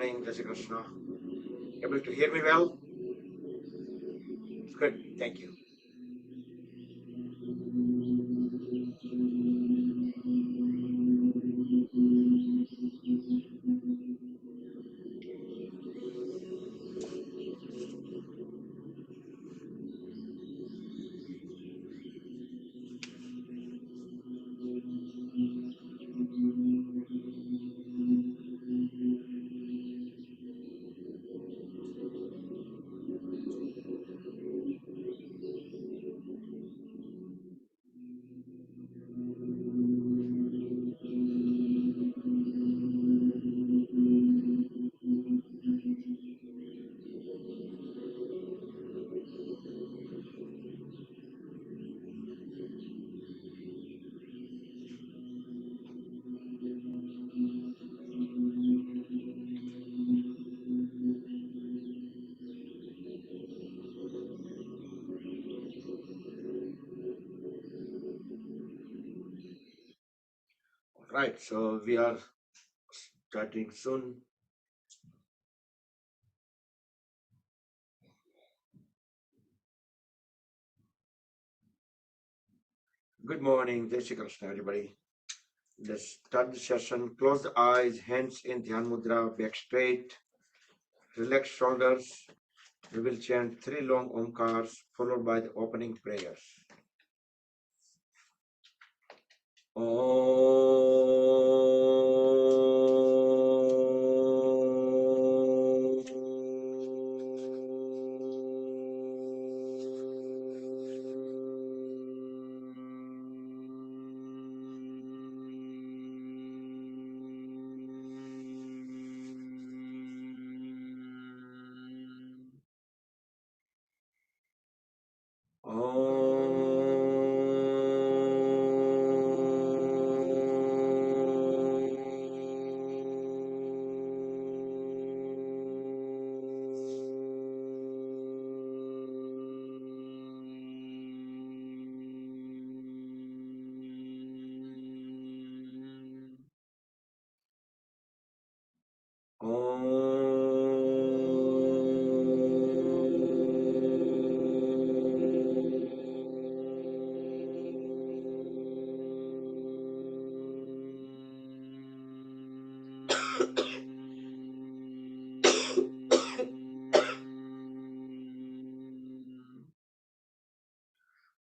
morning, Jai Shri Krishna. Able to hear me well? Good, thank you. Right, so we are starting soon. Good morning, Jai Shri Krishna, everybody. Let's start the session. Close the eyes, hands in Dhyan Mudra, back straight, relax shoulders. We will chant 3 long Omkars followed by the opening prayers.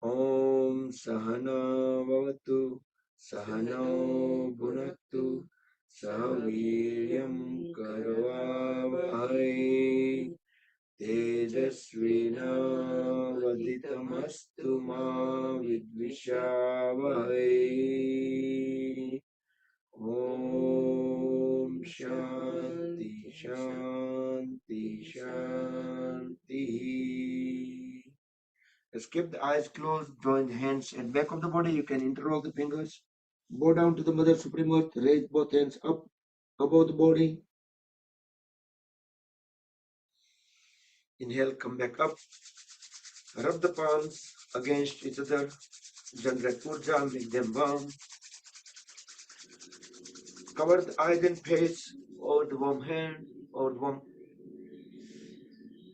Om Sahana Bhavatu Sahano Bhunaktu Sahaviryam Karavavahai Tejasvina Vaditamastu Ma Vidvishavahai. Om Shanti Shanti Shanti. Let's keep the eyes closed, join the hands at back of the body. You can interlock the fingers. Bow down to the Mother Supreme Earth. Raise both hands up above the body. Inhale, come back up. Rub the palms against each other. Generate Urja, make them warm. Cover the eyes and face over the warm hand, over the warm.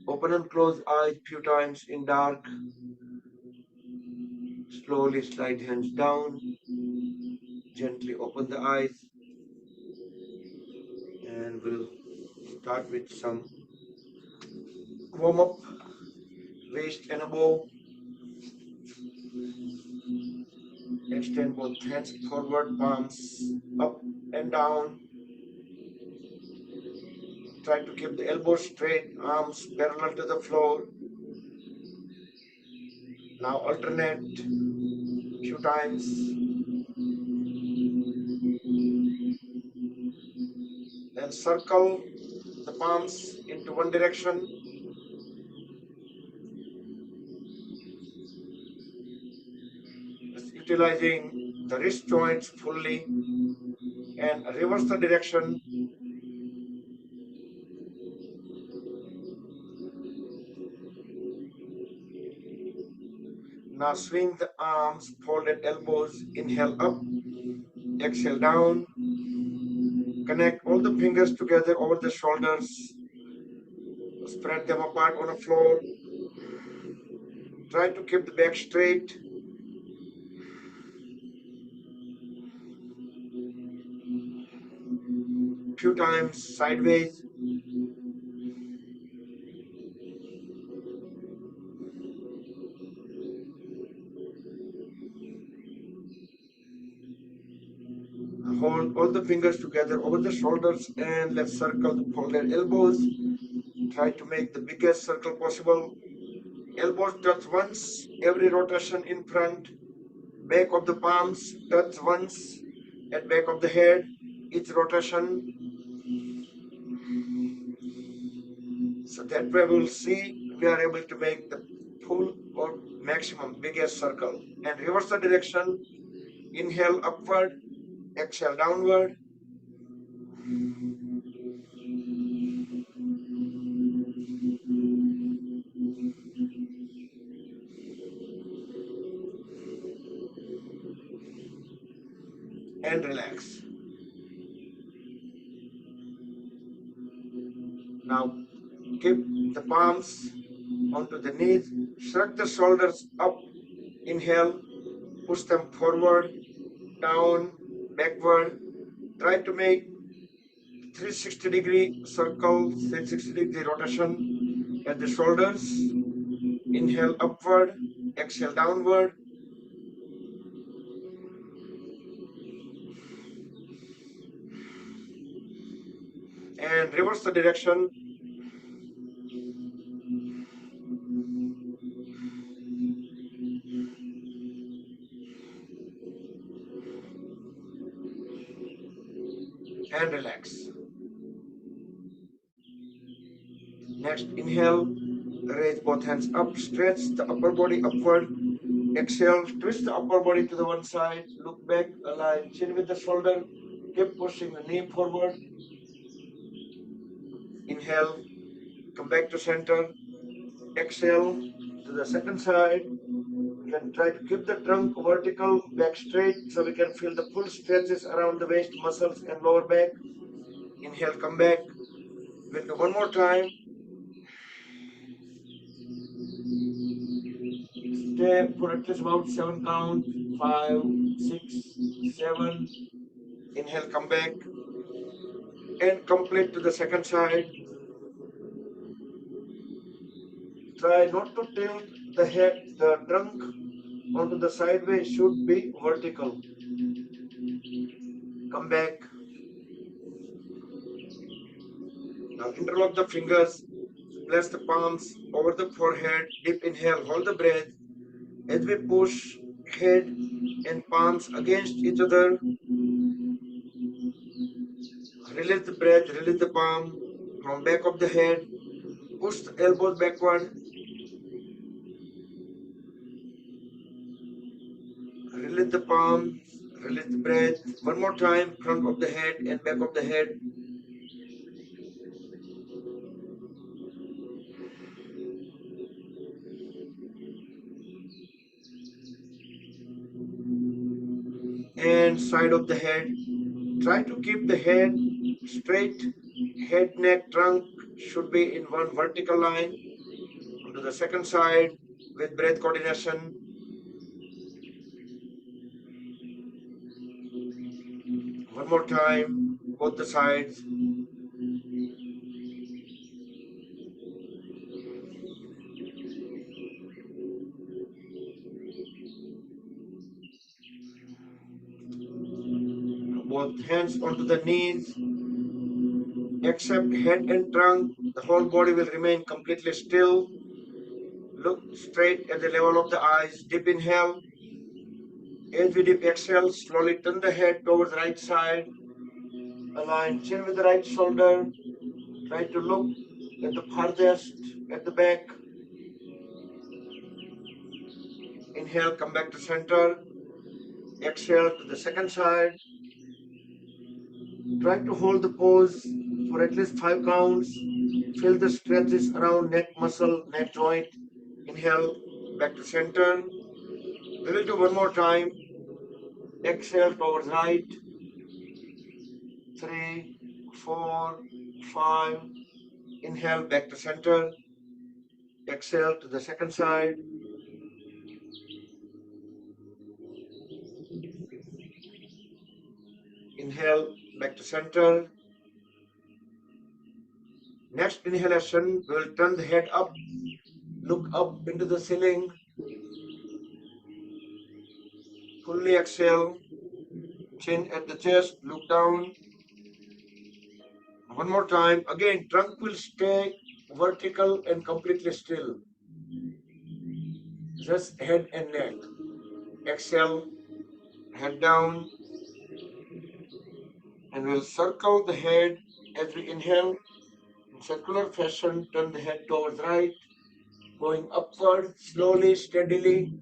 Open and close eyes few times in dark. Slowly slide hands down. Gently open the eyes. And we'll start with some warm up. Waist and above. Extend both hands forward, palms up and down. Try to keep the elbows straight, arms parallel to the floor. Now alternate few times. Then circle the palms into one direction. Just utilizing the wrist joints fully and reverse the direction. Now swing the arms, folded elbows, inhale up, exhale down. Connect all hold the fingers together over the shoulders. Spread them apart on the floor. Try to keep the back straight. Few times sideways. Hold all the fingers together over the shoulders and let's circle the folded elbows. Try to make the biggest circle possible. Elbows touch once, every rotation in front. Back of the palms touch once at back of the head, each rotation. So that way we'll see we are able to make the full or maximum biggest circle. And reverse the direction. Inhale upward, exhale downward. And relax. Now keep the palms onto the knees, shrug the shoulders up, inhale, push them forward, down, backward. Try to make 360-degree circle, 360-degree rotation at the shoulders. Inhale upward, exhale downward. And reverse the direction. And relax. Next, inhale, raise both hands up, stretch the upper body upward. Exhale, twist the upper body to the one side, look back, align chin with the shoulder, keep pushing the knee forward. Inhale, come back to center. Exhale to the second side. You can try to keep the trunk vertical, back straight, so we can feel the full stretches around the waist muscles and lower back. Inhale, come back. We'll do one more time. Stay for at least about 7 count. 5, 6, 7. Inhale, come back. And complete to the second side. Try not to tilt the head, the trunk onto the sideways, should be vertical. Come back. Now interlock the fingers, place the palms over the forehead, deep inhale, hold the breath. As we push head and palms against each other, release the breath, release the palm from back of the head, push the elbows backward, release the palms, release the breath. One more time, front of the head and back of the head. And side of the head. Try to keep the head straight. Head, neck, trunk should be in one vertical line. Onto the second side with breath coordination. One more time, both the sides. Both hands onto the knees. Except head and trunk, the whole body will remain completely still. Look straight at the level of the eyes. Deep inhale. As we deep exhale, slowly turn the head towards the right side. Align chin with the right shoulder. Try to look at the farthest, at the back. Inhale, come back to center. Exhale to the second side. Try to hold the pose for at least 5 counts. Feel the stretches around neck muscle, neck joint. Inhale, back to center. We will do one more time. Exhale towards right. 3, 4, 5. Inhale, back to center. Exhale to the second side. Inhale, back to center. Next inhalation, we will turn the head up, look up into the ceiling. Fully exhale, chin at the chest, look down. One more time. Again, trunk will stay vertical and completely still. Just head and neck. Exhale, head down, and we'll circle the head as we inhale. In circular fashion, turn the head towards right, going upward, slowly, steadily,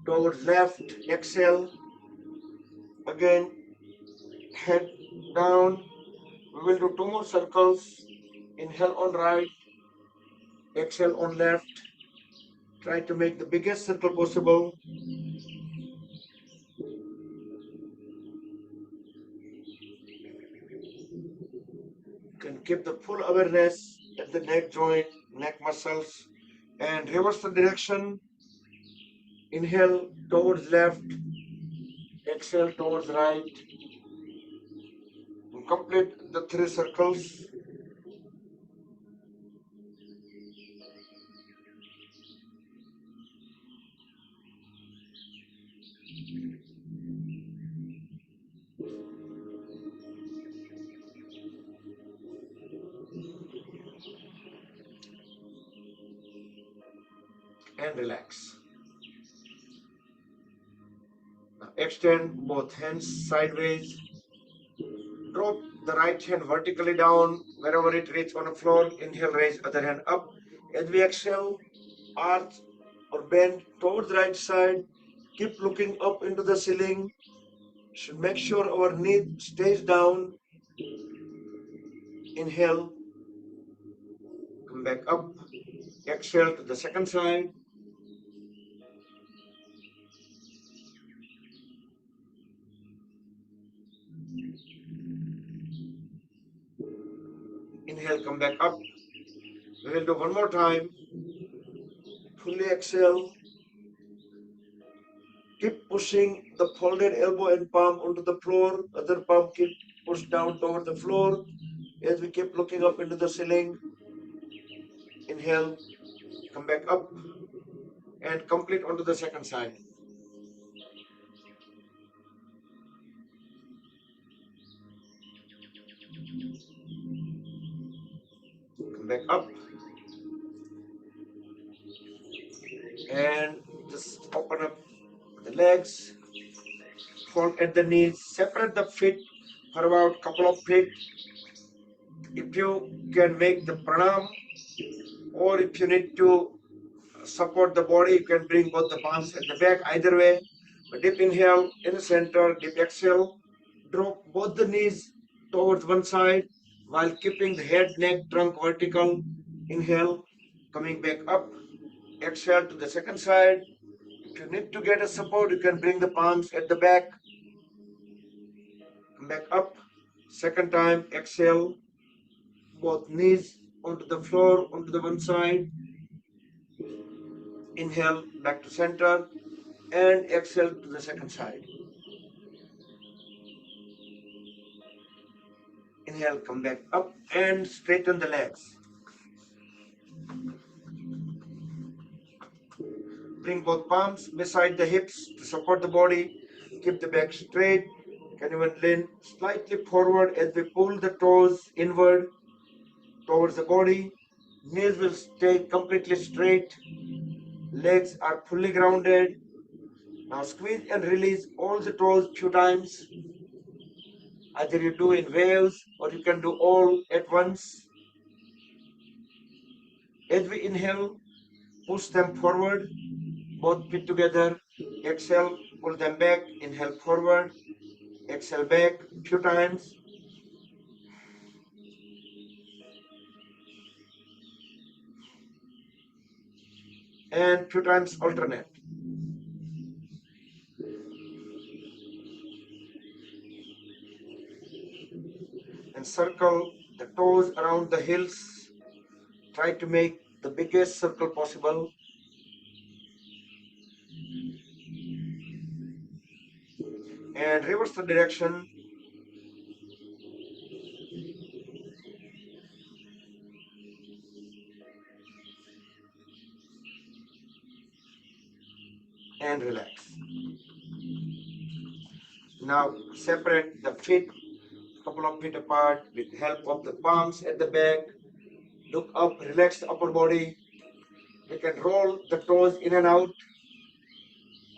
towards left. Exhale. Again, head down. We will do 2 more circles. Inhale on right, exhale on left. Try to make the biggest circle possible. You can keep the full awareness at the neck joint, neck muscles, and reverse the direction. Inhale towards left, exhale towards right. And complete the 3 circles. And relax. Now extend both hands sideways. Drop the right hand vertically down wherever it reaches on the floor. Inhale, raise other hand up. As we exhale, arch or bend towards the right side. Keep looking up into the ceiling. Should make sure our knee stays down. Inhale, come back up. Exhale to the second side. Inhale, come back up. We will do one more time. Fully exhale. Keep pushing the folded elbow and palm onto the floor. Other palm keep pushed down toward the floor. As we keep looking up into the ceiling. Inhale, come back up, and complete onto the second side. Come back up, and just open up the legs, fold at the knees, separate the feet for about couple of feet. If you can make the pranam, or if you need to support the body, you can bring both the palms at the back. Either way, deep inhale in the center, deep exhale. Drop both the knees towards one side while keeping the head, neck, trunk vertical. Inhale, coming back up. Exhale to the second side. If you need to get a support, you can bring the palms at the back. Come back up. Second time, exhale. Both knees onto the floor, onto the one side. Inhale, back to center. And exhale to the second side. Inhale, come back up and straighten the legs. Bring both palms beside the hips to support the body. Keep the back straight. Can even lean slightly forward as we pull the toes inward towards the body. Knees will stay completely straight. Legs are fully grounded. Now squeeze and release all the toes few times. Either you do in waves or you can do all at once. As we inhale, push them forward, both feet together. Exhale, pull them back. Inhale forward. Exhale back few times. And few times alternate. and circle the toes around the heels. Try to make the biggest circle possible. And reverse the direction. And relax. Now separate the feet couple of feet apart with help of the palms at the back. Look up, relax the upper body. We can roll the toes in and out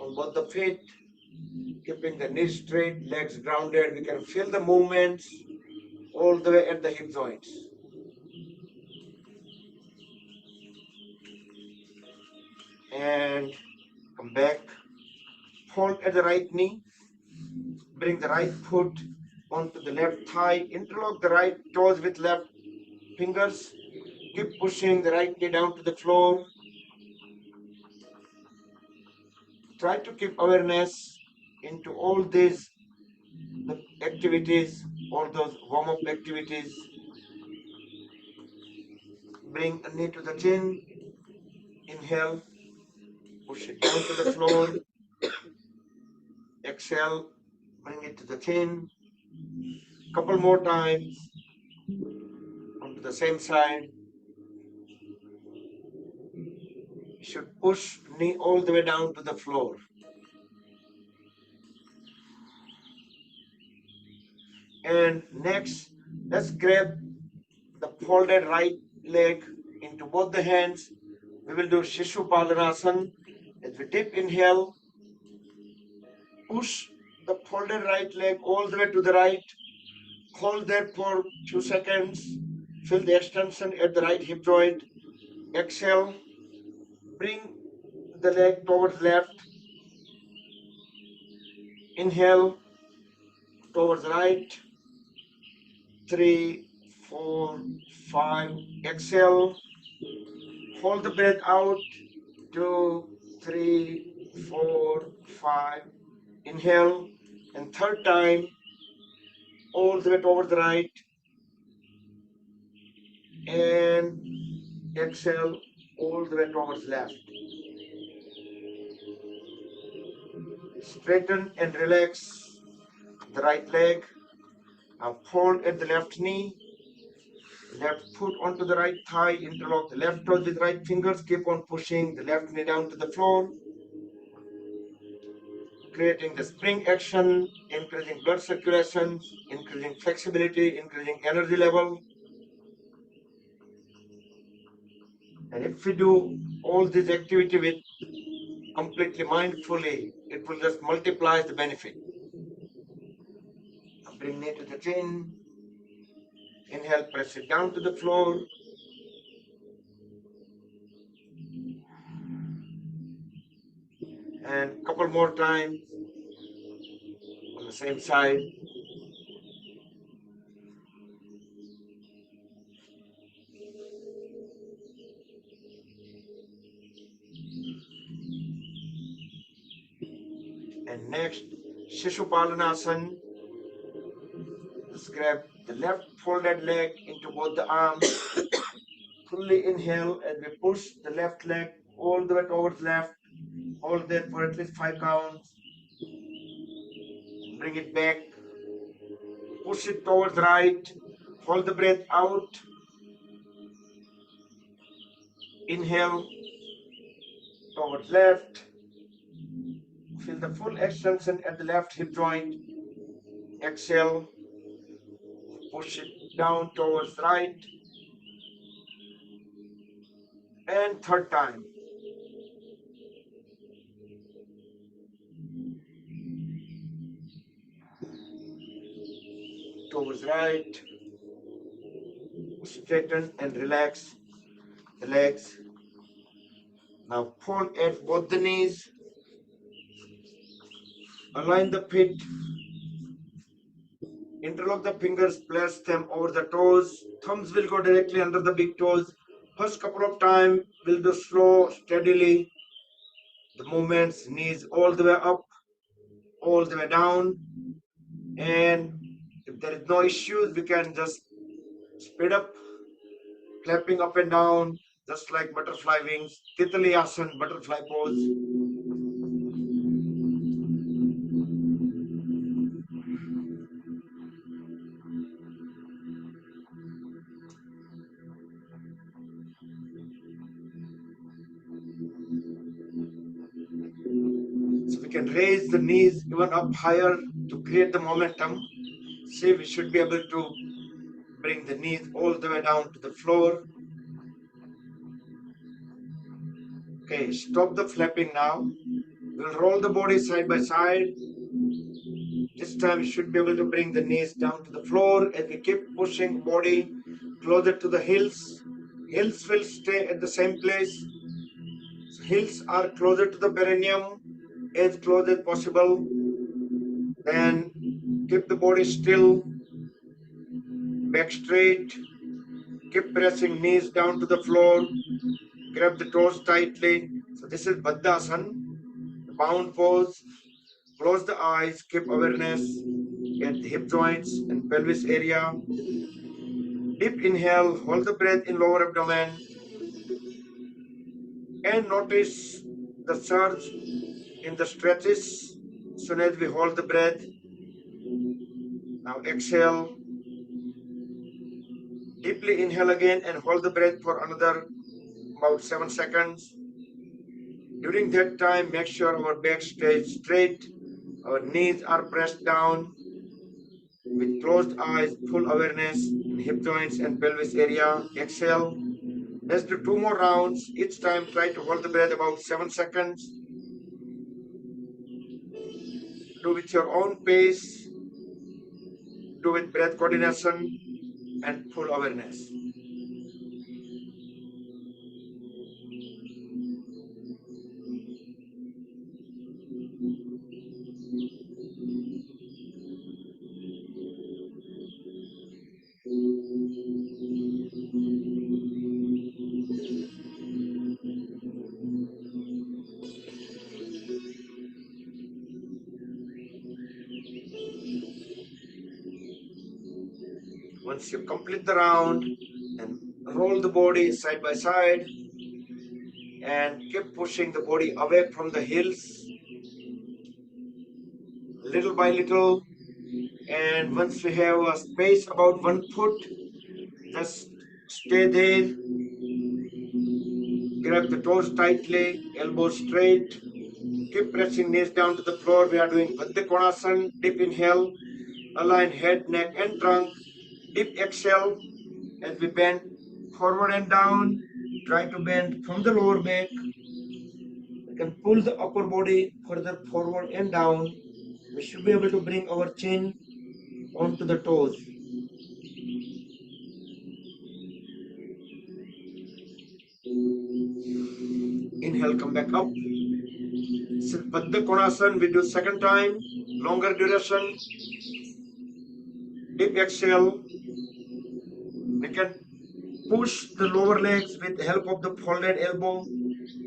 on both the feet, keeping the knees straight, legs grounded. We can feel the movements all the way at the hip joints. And come back. Hold at the right knee. Bring the right foot onto the left thigh. Interlock the right toes with left fingers. Keep pushing the right knee down to the floor. Try to keep awareness into all these activities, all those warm-up activities. Bring a knee to the chin. Inhale. Push it down to the floor. Exhale. Bring it to the chin. Couple more times. Onto the same side. You should push knee all the way down to the floor. And next, let's grab the folded right leg into both the hands. We will do Shishupalanasan. As we deep inhale, push the folded right leg all the way to the right. Hold there for a few seconds. Feel the extension at the right hip joint. Exhale. Bring the leg towards left. Inhale towards right. 3, 4, 5. Exhale. Hold the breath out. 2, 3, 4, 5. Inhale. And third time, all the way towards the right. And exhale, all the way towards left. Straighten and relax the right leg. Now fold at the left knee. Left foot onto the right thigh. Interlock the left toes with right fingers. Keep on pushing the left knee down to the floor. Creating the spring action, increasing blood circulation, increasing flexibility, increasing energy level. And if we do all this activity with completely mindfully, it will just multiply the benefit. Bring knee to the chin. Inhale, press it down to the floor. And couple more times on the same side. And next, Shishupalanasan. Let's grab the left folded leg into both the arms. Fully inhale as we push the left leg all the way towards left. Hold that for at least 5 counts. Bring it back. Push it towards right. Hold the breath out. Inhale towards left. Feel the full extension at the left hip joint. Exhale. Push it down towards right. And third time. Towards right. Straighten and relax the legs. Now fold at both the knees. Align the feet. Interlock the fingers, place them over the toes. Thumbs will go directly under the big toes. First couple of times, we'll do slow, steadily. The movements, knees all the way up, all the way down. And there is no issues, we can just speed up, clapping up and down, just like butterfly wings, Titali Asana, butterfly pose. So we can raise the knees even up higher to create the momentum. See, we should be able to bring the knees all the way down to the floor. Okay, stop the flapping now. We'll roll the body side by side. This time we should be able to bring the knees down to the floor as we keep pushing body closer to the heels. Heels will stay at the same place. Heels are closer to the perineum, as close as possible. Then keep the body still, back straight. Keep pressing knees down to the floor. Grab the toes tightly. So this is Baddhasana, the bound pose. Close the eyes, keep awareness at the hip joints and pelvis area. Deep inhale, hold the breath in lower abdomen. And notice the surge in the stretches as soon as we hold the breath. Now exhale. Deeply inhale again and hold the breath for another about 7 seconds. During that time, make sure our back stays straight, our knees are pressed down. With closed eyes, full awareness in hip joints and pelvis area. Exhale. Let's do 2 more rounds. Each time try to hold the breath about 7 seconds. Do with your own pace. Do with breath coordination and full awareness. Once you complete the round, and roll the body side by side and keep pushing the body away from the heels little by little. And once we have a space about 1 foot, just stay there. Grab the toes tightly, elbows straight. Keep pressing knees down to the floor. We are doing Baddha Konasana. Deep inhale, align head, neck and trunk. Deep exhale as we bend forward and down. Try to bend from the lower back. We can pull the upper body further forward and down. We should be able to bring our chin onto the toes. Inhale, come back up. Baddha Konasana, we do second time, longer duration. Deep exhale. We can push the lower legs with the help of the folded elbow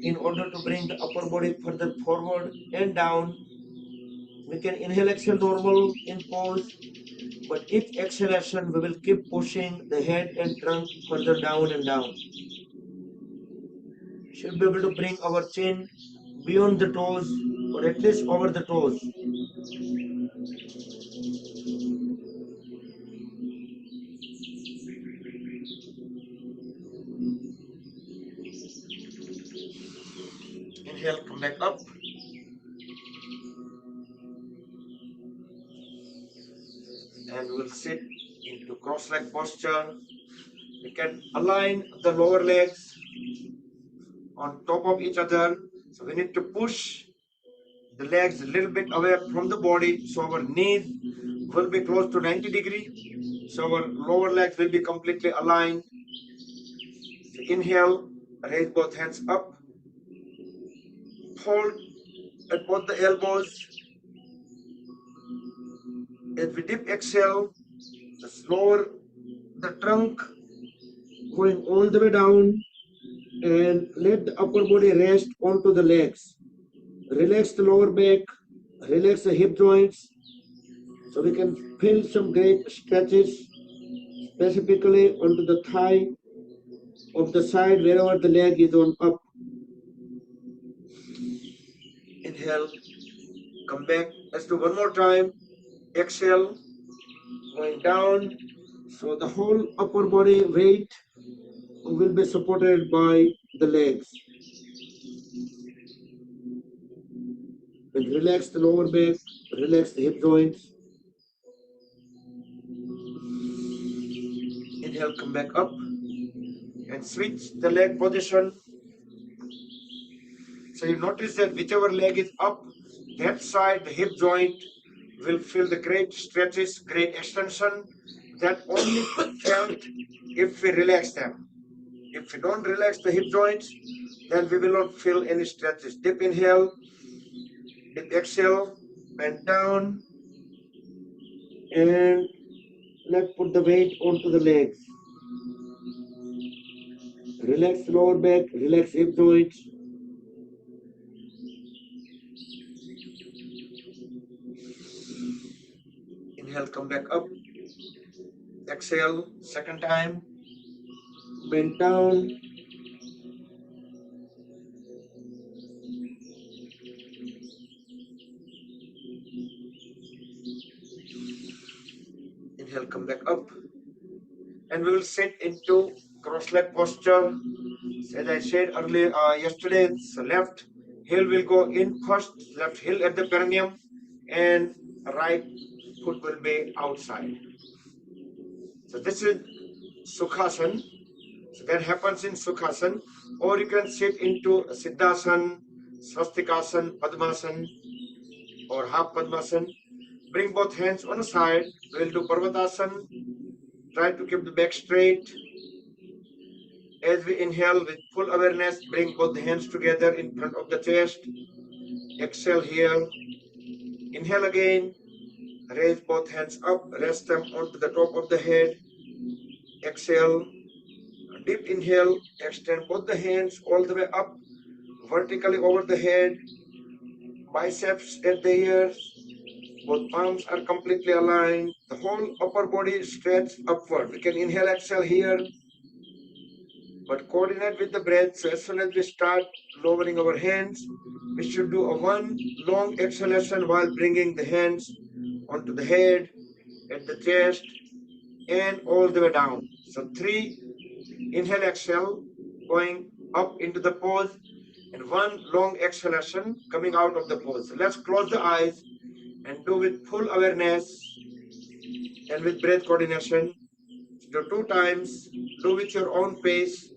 in order to bring the upper body further forward and down. We can inhale, exhale normal in pose, but each exhalation we will keep pushing the head and trunk further down and down. Should be able to bring our chin beyond the toes or at least over the toes. Inhale, come back up. And we'll sit into cross-leg posture. We can align the lower legs on top of each other. So we need to push the legs a little bit away from the body. So our knees will be close to 90 degrees. So our lower legs will be completely aligned. So inhale, raise both hands up. Hold at both the elbows. As we deep exhale, just lower the trunk going all the way down and let the upper body rest onto the legs. Relax the lower back, relax the hip joints. So we can feel some great stretches, specifically onto the thigh of the side wherever the leg is on up. Inhale, come back. Let's do one more time. Exhale, going down. So the whole upper body weight will be supported by the legs. And relax the lower back, relax the hip joints. Inhale, come back up and switch the leg position. So you notice that whichever leg is up, that side, the hip joint, will feel the great stretches, great extension that only felt if we relax them. If we don't relax the hip joints, then we will not feel any stretches. Deep inhale, deep exhale, bend down, and let's put the weight onto the legs. Relax lower back, relax hip joints. Inhale, come back up. Exhale, second time. Bend down. Inhale, come back up. And we will sit into cross leg posture. As I said earlier, yesterday, so left heel will go in first, left heel at the perineum, and right foot will be outside. So this is Sukhasana. So that happens in Sukhasana, or you can sit into Siddhasana, Swastikasana, Padmasana, or half Padmasana. Bring both hands on the side. We'll do Parvatasana. Try to keep the back straight. As we inhale with full awareness, bring both the hands together in front of the chest. Exhale here. Inhale again. Raise both hands up. Rest them onto the top of the head. Exhale. Deep inhale. Extend both the hands all the way up, vertically over the head. Biceps at the ears. Both palms are completely aligned. The whole upper body stretched upward. We can inhale, exhale here, but coordinate with the breath. So as soon as we start lowering our hands, we should do a one long exhalation while bringing the hands onto the head, at the chest, and all the way down. So 3 inhale, exhale, going up into the pose, and one long exhalation coming out of the pose. So let's close the eyes and do with full awareness and with breath coordination. Do 2 times, do with your own pace.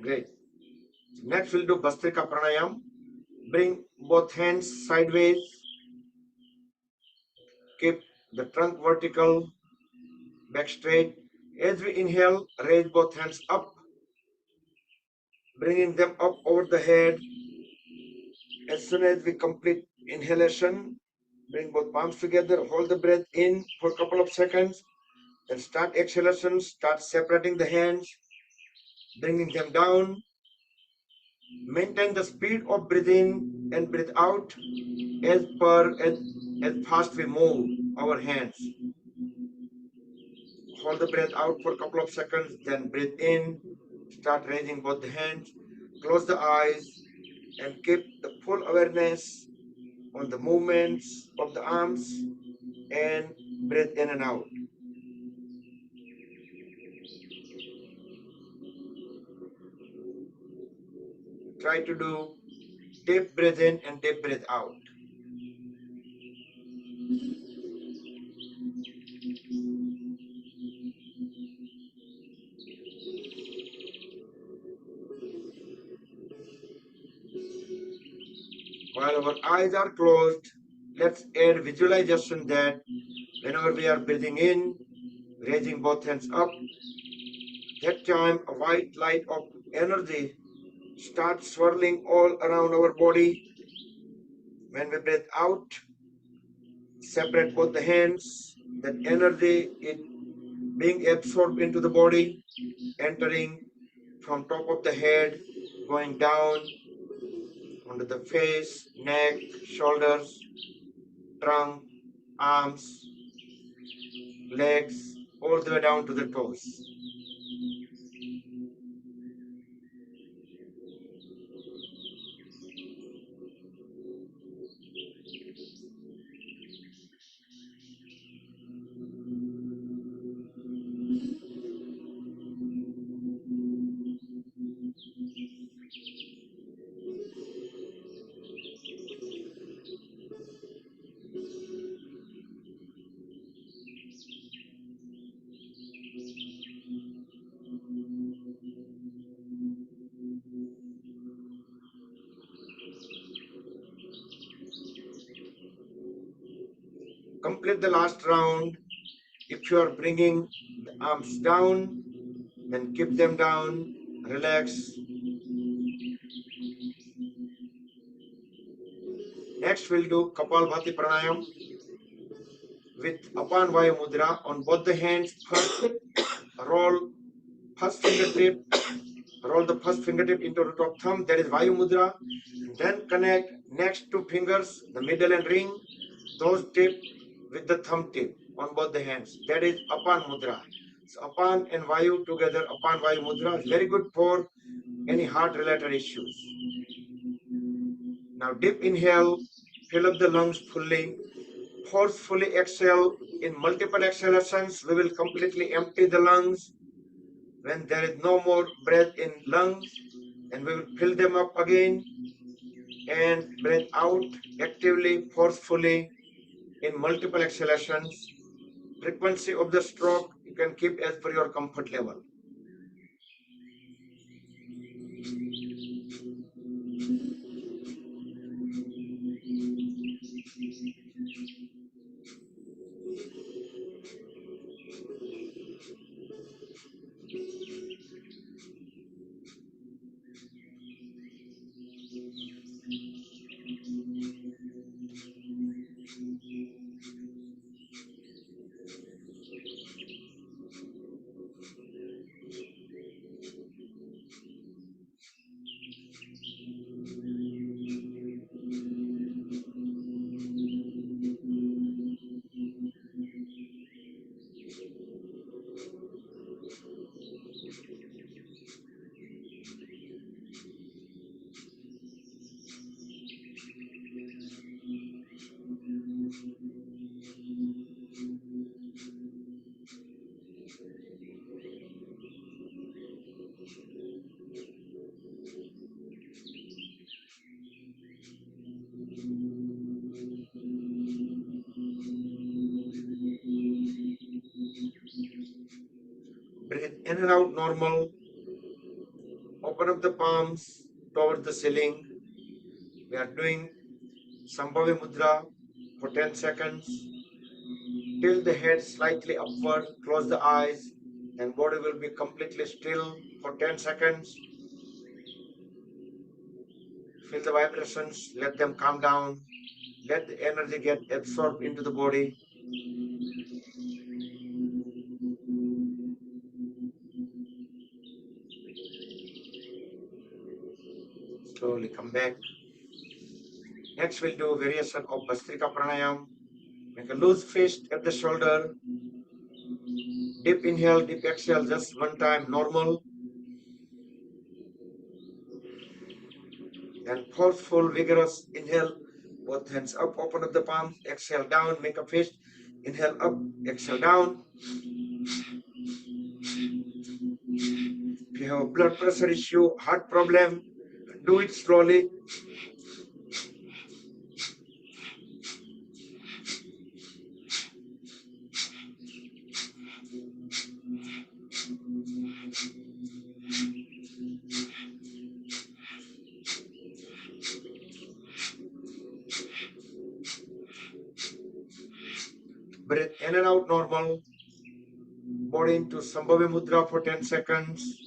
Great. Next, we'll do Bhastrika Pranayam. Bring both hands sideways. Keep the trunk vertical, back straight. As we inhale, raise both hands up, bringing them up over the head. As soon as we complete inhalation. Bring both palms together, hold the breath in for a couple of seconds, then start exhalation, start separating the hands, bringing them down. Maintain the speed of breath in and breathe out as fast we move our hands. Hold the breath out for a couple of seconds, then breathe in, start raising both the hands, close the eyes, and keep the full awareness on the movements of the arms and breathe in and out. Try to do deep breath in and deep breath out. While our eyes are closed, let's add visualization that whenever we are breathing in, raising both hands up, that time a white light of energy starts swirling all around our body. When we breathe out, separate both the hands, that energy is being absorbed into the body, entering from top of the head, going down onto the face, neck, shoulders, trunk, arms, legs, all the way down to the toes. Complete the last round. If you are bringing the arms down, then keep them down, relax. Next, we'll do Kapalbhati Pranayam with Apan Vayu Mudra on both the hands. First, roll first fingertip, roll the first fingertip into the top thumb, that is Vayu Mudra. Then connect next two fingers, the middle and ring, those tip with the thumb tip on both the hands. That is Apan Mudra. So Apan and Vayu together, Apan Vayu Mudra is very good for any heart related issues. Now deep inhale, fill up the lungs fully, forcefully exhale. In multiple exhalations, we will completely empty the lungs. When there is no more breath in lungs, and we will fill them up again and breathe out actively, forcefully in multiple exhalations. Frequency of the stroke you can keep as per your comfort level. Breathe in and out normal. Open up the palms towards the ceiling. We are doing Sambhavi Mudra for 10 seconds. Tilt the head slightly upward, close the eyes, and body will be completely still for 10 seconds. Feel the vibrations, let them calm down. Let the energy get absorbed into the body. Slowly come back. Next, we'll do variation of Bhastrika Pranayam. Make a loose fist at the shoulder. Deep inhale, deep exhale, just one time, normal. Then forceful, vigorous inhale. Both hands up, open up the palms. Exhale down, make a fist. Inhale up, exhale down. If you have a blood pressure issue, heart problem, do it slowly. Breathe in and out normal. Body into Sambhavi Mudra for 10 seconds.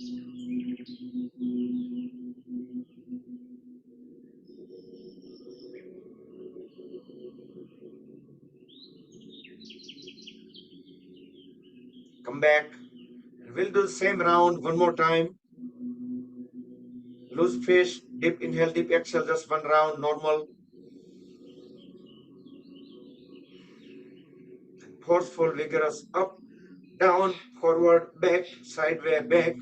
Come back. We'll do the same round one more time. Loose fist, deep inhale, deep exhale, just one round, normal. Forceful, vigorous, up, down, forward, back, sideways, back.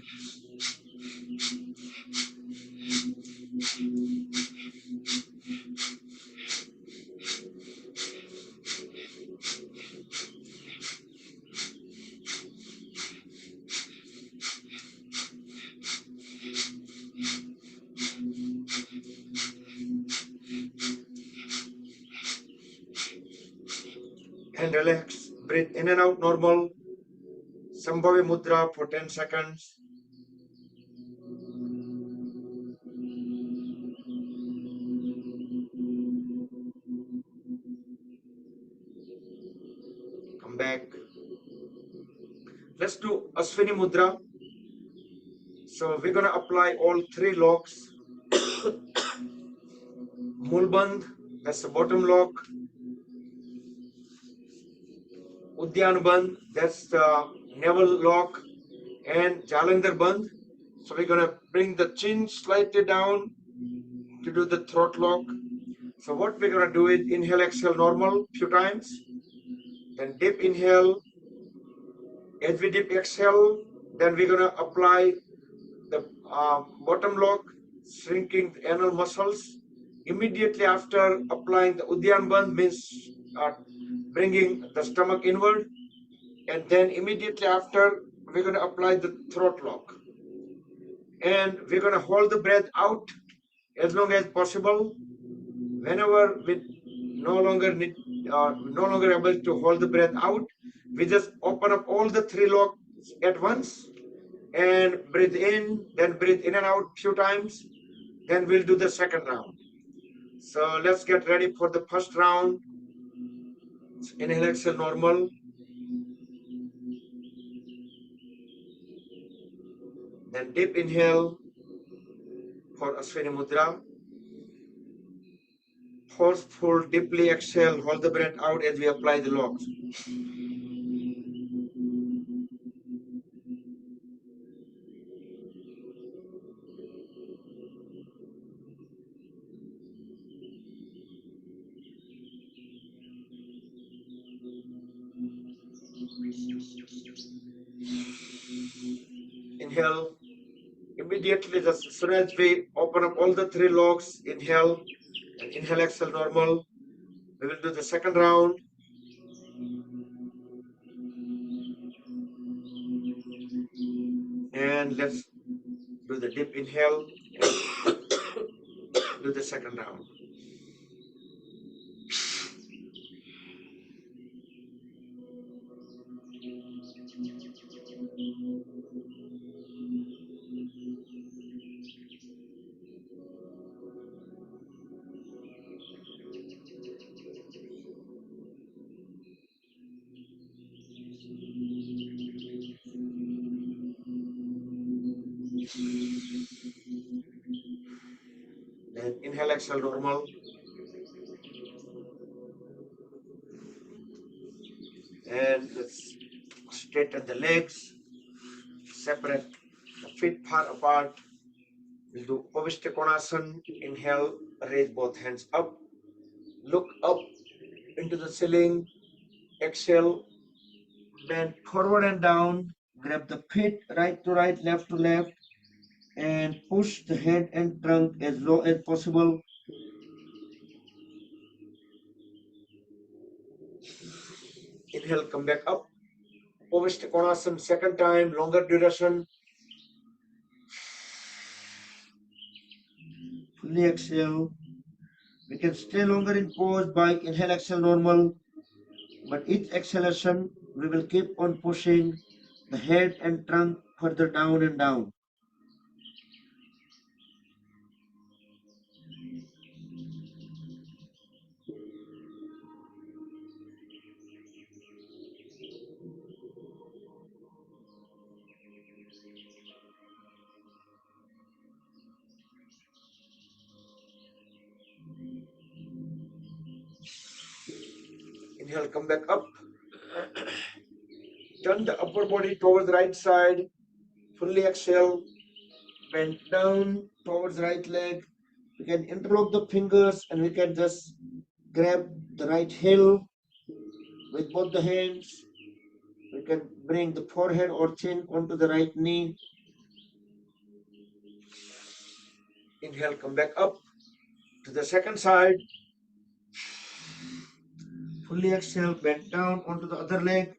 And relax. Breathe in and out normal. Sambhavi Mudra for 10 seconds. Come back. Let's do Ashwini Mudra. So we're going to apply all three locks. Mulbandh, that's the bottom lock. Udyan Bandh, that's the navel lock. And Jalandhar Bandh. So we're going to bring the chin slightly down to do the throat lock. So what we're going to do is inhale, exhale normal few times. Then deep inhale. As we deep exhale, then we're going to apply the bottom lock, shrinking the anal muscles. Immediately after applying the Udyan Bandh means bringing the stomach inward. And then immediately after, we're going to apply the throat lock. And we're going to hold the breath out as long as possible. Whenever we no longer able to hold the breath out, we just open up all the three locks at once and breathe in, then breathe in and out few times. Then we'll do the second round. So let's get ready for the first round. Inhale, exhale, normal. Then deep inhale for Ashwini Mudra. Forceful, deeply exhale, hold the breath out as we apply the locks. Inhale. Immediately, just as soon as we open up all the three locks, inhale and inhale, exhale, normal. We will do the second round. And let's do the deep inhale and do the second round. Then inhale, exhale, normal. And let's straighten the legs, separate the feet far apart. We'll do Ovishtakonasana. Inhale, raise both hands up, look up into the ceiling. Exhale, bend forward and down, grab the feet right to right, left to left, and push the head and trunk as low as possible. Inhale, come back up. Ovishtakonasana, second time, longer duration. Fully exhale. We can stay longer in pose by inhale, exhale, normal. But each exhalation, we will keep on pushing the head and trunk further down and down. Inhale, come back up. Turn the upper body towards the right side. Fully exhale. Bend down towards right leg. We can interlock the fingers and we can just grab the right heel with both the hands. We can bring the forehead or chin onto the right knee. Inhale, come back up to the second side. Fully exhale, bend down onto the other leg.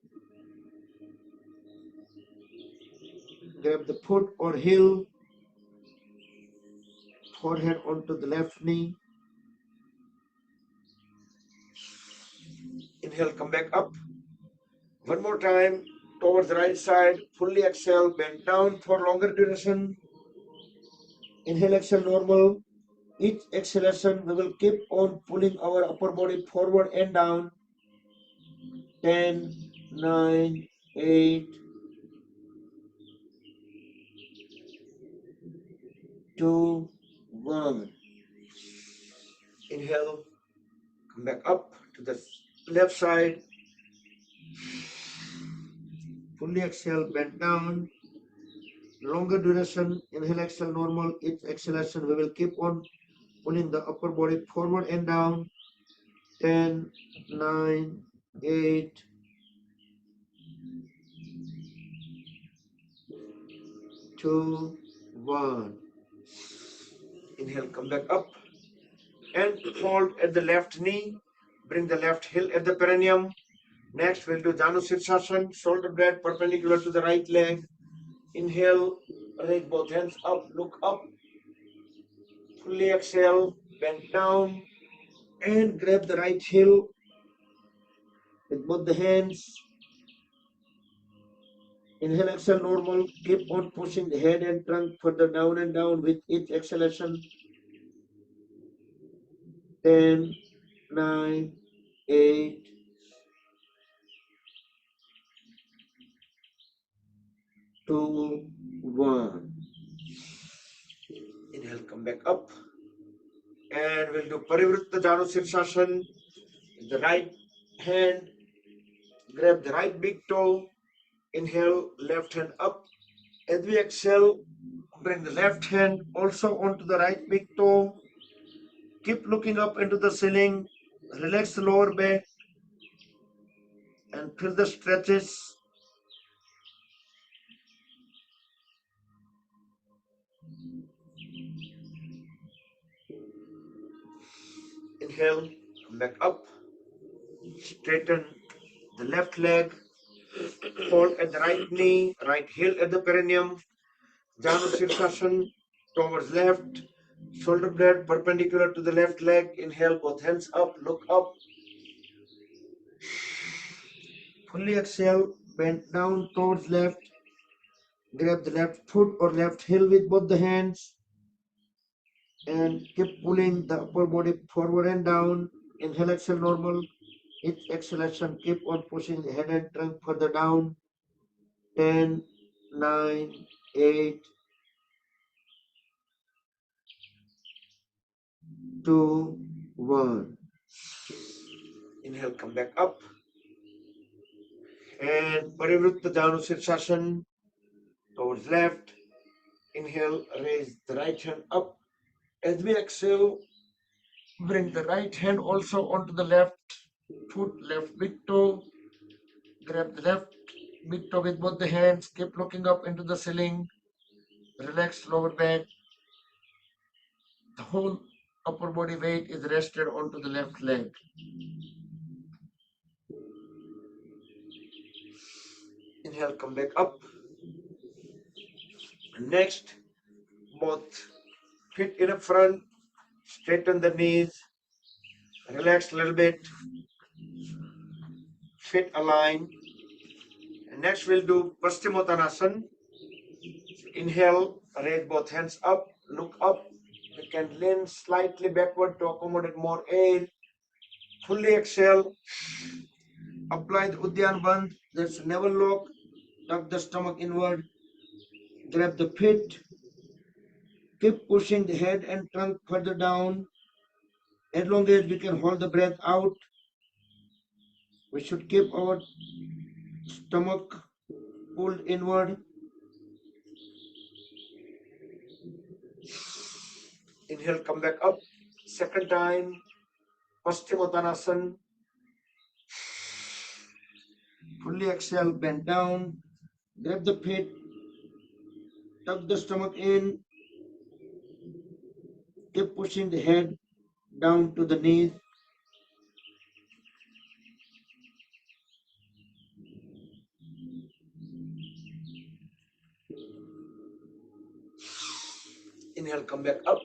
Grab the foot or heel, forehead onto the left knee. Inhale, come back up. One more time towards the right side. Fully exhale, bend down for longer duration. Inhale, exhale, normal. Each exhalation, we will keep on pulling our upper body forward and down. 10, 9, 8, 2, 1. Inhale, come back up to the left side. Fully exhale, bend down. Longer duration, inhale, exhale, normal. Each exhalation, we will keep on pulling the upper body forward and down. 10, 9, 8, 2, 1. Inhale, come back up and hold at the left knee. Bring the left heel at the perineum. Next, we'll do Janu Sirsasana, shoulder blade perpendicular to the right leg. Inhale, raise both hands up, look up. Fully exhale, bend down and grab the right heel with both the hands. Inhale, exhale, normal. Keep on pushing the head and trunk further down and down with each exhalation. 10, 9, 8, 2, 1. Inhale, come back up. And we'll do Parivritta Janu Sirsasana. The right hand, grab the right big toe. Inhale, left hand up. As we exhale, bring the left hand also onto the right big toe. Keep looking up into the ceiling. Relax the lower back and feel the stretches. Inhale, come back up. Straighten the left leg. Hold at the right knee, right heel at the perineum. Janu Sirsasana towards left. Shoulder blade perpendicular to the left leg. Inhale, both hands up, look up. Fully exhale, bend down towards left. Grab the left foot or left heel with both the hands. And keep pulling the upper body forward and down. Inhale, exhale, normal. Each exhalation, keep on pushing the head and trunk further down. 10, 9, 8, 2, 1. Inhale, come back up. And Parivrutta Dhanusirsasana towards left. Inhale, raise the right hand up. As we exhale, bring the right hand also onto the left foot, left big toe. Grab the left big toe with both the hands. Keep looking up into the ceiling. Relax lower back. The whole upper body weight is rested onto the left leg. Inhale, come back up. Next, both feet in front, straighten the knees, relax a little bit, feet aligned. And next, we'll do Paschimottanasana. Inhale, raise both hands up, look up. You can lean slightly backward to accommodate more air. Fully exhale. Apply the Uddiyana Bandh. That's navel lock. Tuck the stomach inward. Grab the feet. Keep pushing the head and trunk further down. As long as we can hold the breath out, we should keep our stomach pulled inward. Inhale, come back up. Second time, Paschimottanasana. Fully exhale, bend down. Grab the feet. Tuck the stomach in. Keep pushing the head down to the knees. Inhale, come back up.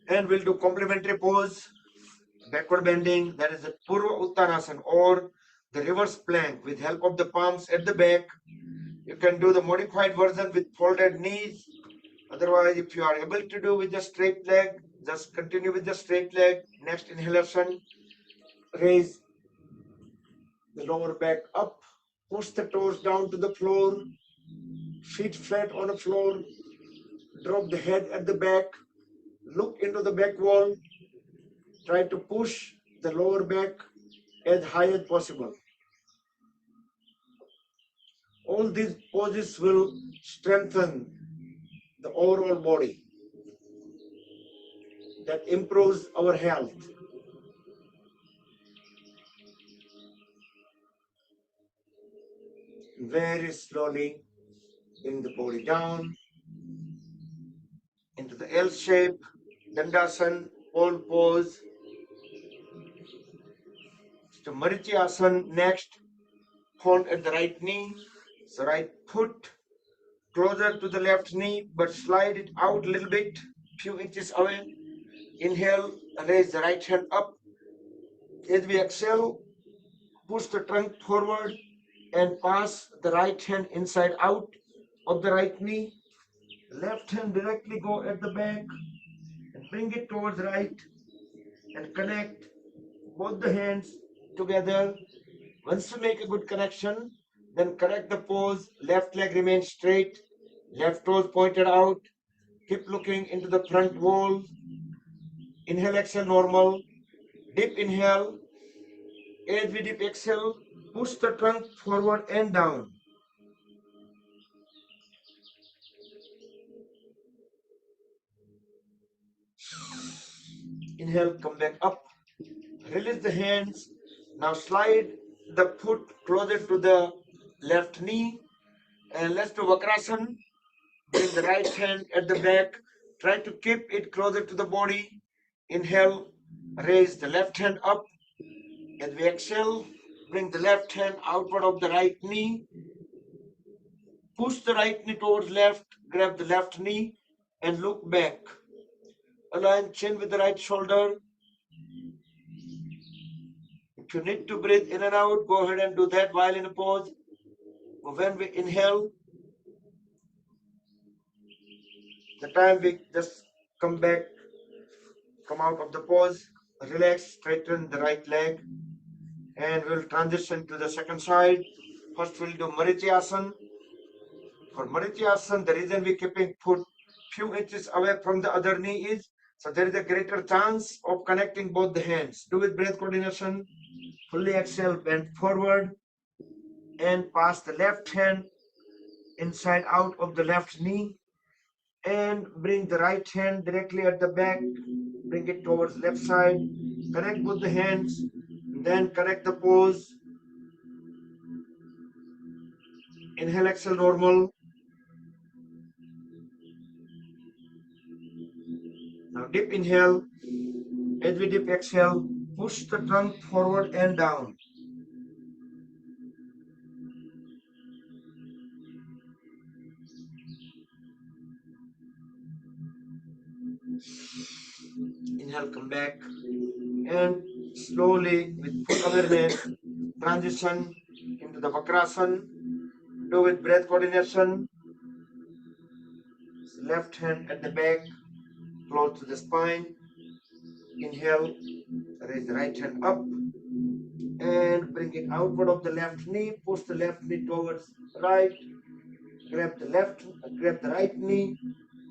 And we'll do complementary pose. Backward bending, that is the Purva Uttanasana or the reverse plank with help of the palms at the back. You can do the modified version with folded knees. Otherwise, if you are able to do with the straight leg, just continue with the straight leg. Next inhalation, raise the lower back up, push the toes down to the floor, feet flat on the floor, drop the head at the back, look into the back wall, try to push the lower back as high as possible. All these poses will strengthen the overall body. That improves our health. Very slowly bring the body down into the L shape, Dandasana, pole pose. So Marityasana next, hold at the right knee, so right foot closer to the left knee, but slide it out a little bit, few inches away. Inhale, raise the right hand up. As we exhale, push the trunk forward and pass the right hand inside out of the right knee. Left hand directly go at the back and bring it towards right and connect both the hands together. Once you make a good connection, then correct the pose. Left leg remains straight, left toes pointed out. Keep looking into the front wall. Inhale, exhale, normal. Deep inhale. As we deep exhale, push the trunk forward and down. Inhale, come back up. Release the hands. Now slide the foot closer to the left knee. And let's do Vakrasana. Bring the right hand at the back. Try to keep it closer to the body. Inhale, raise the left hand up. As we exhale, bring the left hand outward of the right knee. Push the right knee towards left. Grab the left knee and look back. Align chin with the right shoulder. If you need to breathe in and out, go ahead and do that while in a pose. When we inhale, the time we just come back, come out of the pose, relax, straighten the right leg, and we'll transition to the second side. First, we'll do Marityasana. For Marityasana, the reason we're keeping foot few inches away from the other knee is so there is a greater chance of connecting both the hands. Do with breath coordination. Fully exhale, bend forward. and pass the left hand inside out of the left knee and bring the right hand directly at the back, bring it towards left side, connect both the hands, then correct the pose. Inhale, exhale, normal. Now deep inhale, as we deep exhale, push the trunk forward and down. Inhale, come back, and slowly with full awareness, transition into the Vakrasana. Do with breath coordination. Left hand at the back, close to the spine. Inhale, raise the right hand up and bring it outward of the left knee. Push the left knee towards right. Grab the right knee.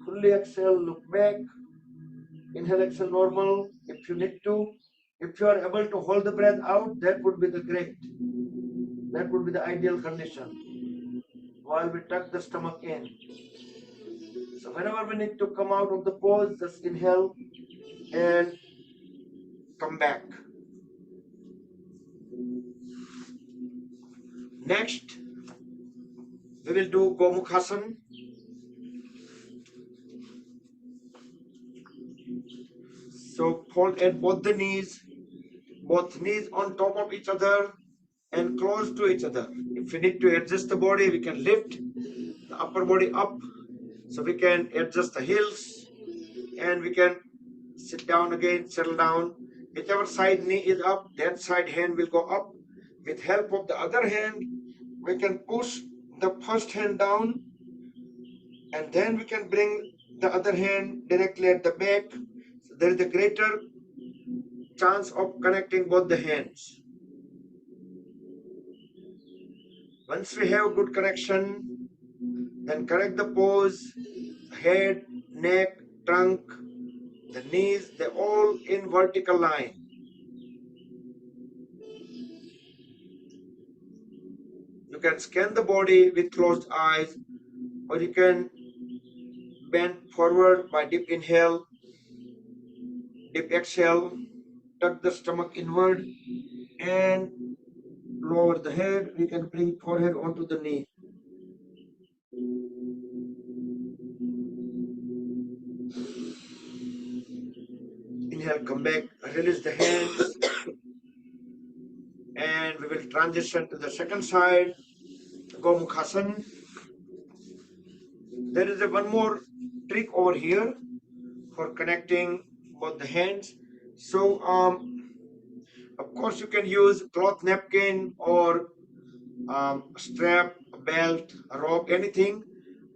Fully exhale, look back. Inhale, exhale, normal. If you need to, if you are able to hold the breath out, that would be the great. That would be the ideal condition. While we tuck the stomach in. So whenever we need to come out of the pose, just inhale and come back. Next, we will do Gomukhasana. So fold at both knees on top of each other and close to each other. If we need to adjust the body, we can lift the upper body up. So we can adjust the heels and we can sit down again, settle down. Whichever side knee is up, that side hand will go up. With help of the other hand, we can push the first hand down and then we can bring the other hand directly at the back. So there is a greater chance of connecting both the hands. Once we have good connection, then correct the pose, head, neck, trunk, the knees, they're all in vertical line. You can scan the body with closed eyes, or you can bend forward by deep inhale, deep exhale, tuck the stomach inward and lower the head. We can bring forehead onto the knee. Inhale, come back, release the hands, and we will transition to the second side, Gomukhasana. There is one more trick over here for connecting both the hands. So, of course, you can use cloth napkin or strap, belt, rope, anything.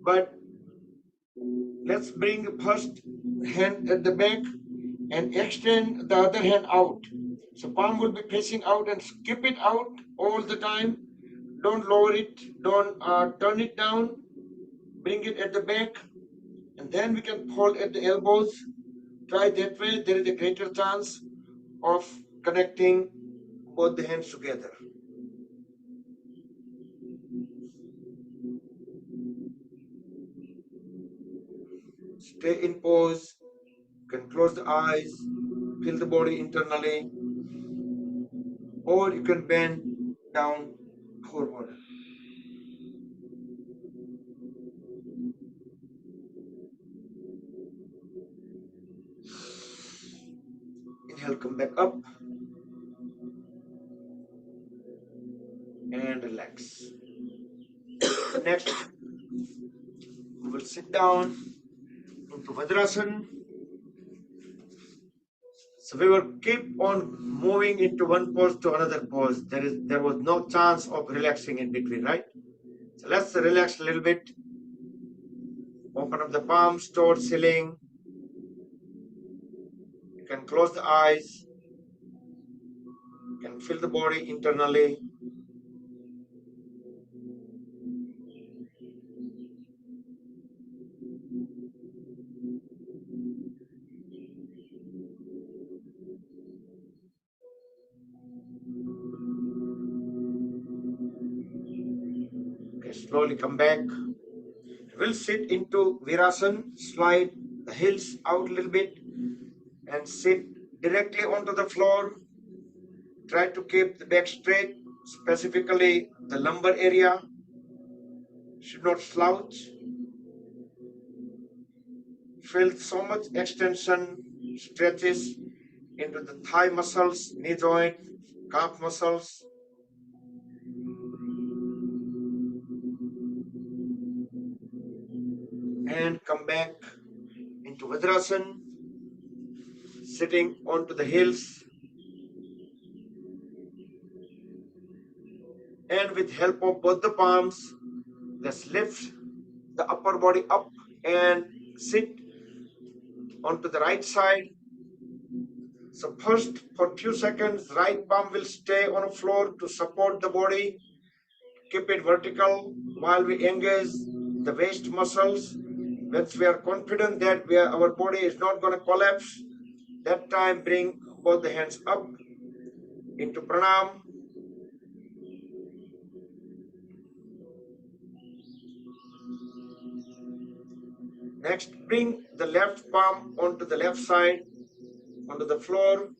But let's bring the first hand at the back and extend the other hand out. So palm will be facing out and skip it out all the time. Don't lower it, don't turn it down. Bring it at the back and then we can fold at the elbows. Try that way, there is a greater chance of connecting both the hands together. Stay in pose, you can close the eyes, feel the body internally, or you can bend down forward. Inhale, come back up and relax. Next, we will sit down into Vajrasana. So we will keep on moving into one pose to another pose. There was no chance of relaxing in between, right? So let's relax a little bit. Open up the palms towards ceiling. You can close the eyes. You can feel the body internally. slowly come back. We'll sit into Virasana, slide the heels out a little bit and sit directly onto the floor. Try to keep the back straight, specifically the lumbar area. Should not slouch. Feel so much extension, stretches into the thigh muscles, knee joint, calf muscles. And come back into Vajrasana, sitting onto the heels. And with help of both the palms, let's lift the upper body up and sit onto the right side. So first, for few seconds, right palm will stay on the floor to support the body. Keep it vertical while we engage the waist muscles. Once we are confident that our body is not going to collapse, that time bring both the hands up into pranam. Next, bring the left palm onto the left side, onto the floor.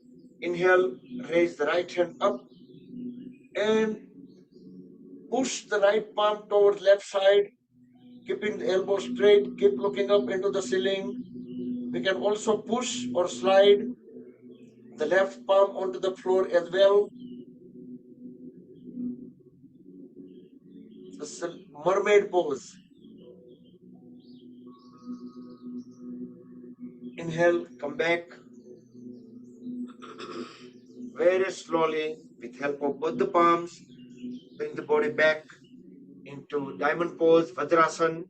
Inhale, raise the right hand up and push the right palm towards left side, keeping the elbow straight. Keep looking up into the ceiling. We can also push or slide the left palm onto the floor as well. This is a mermaid pose. Inhale, come back. Very slowly, with help of both the palms, bring the body back into diamond pose, Vajrasana.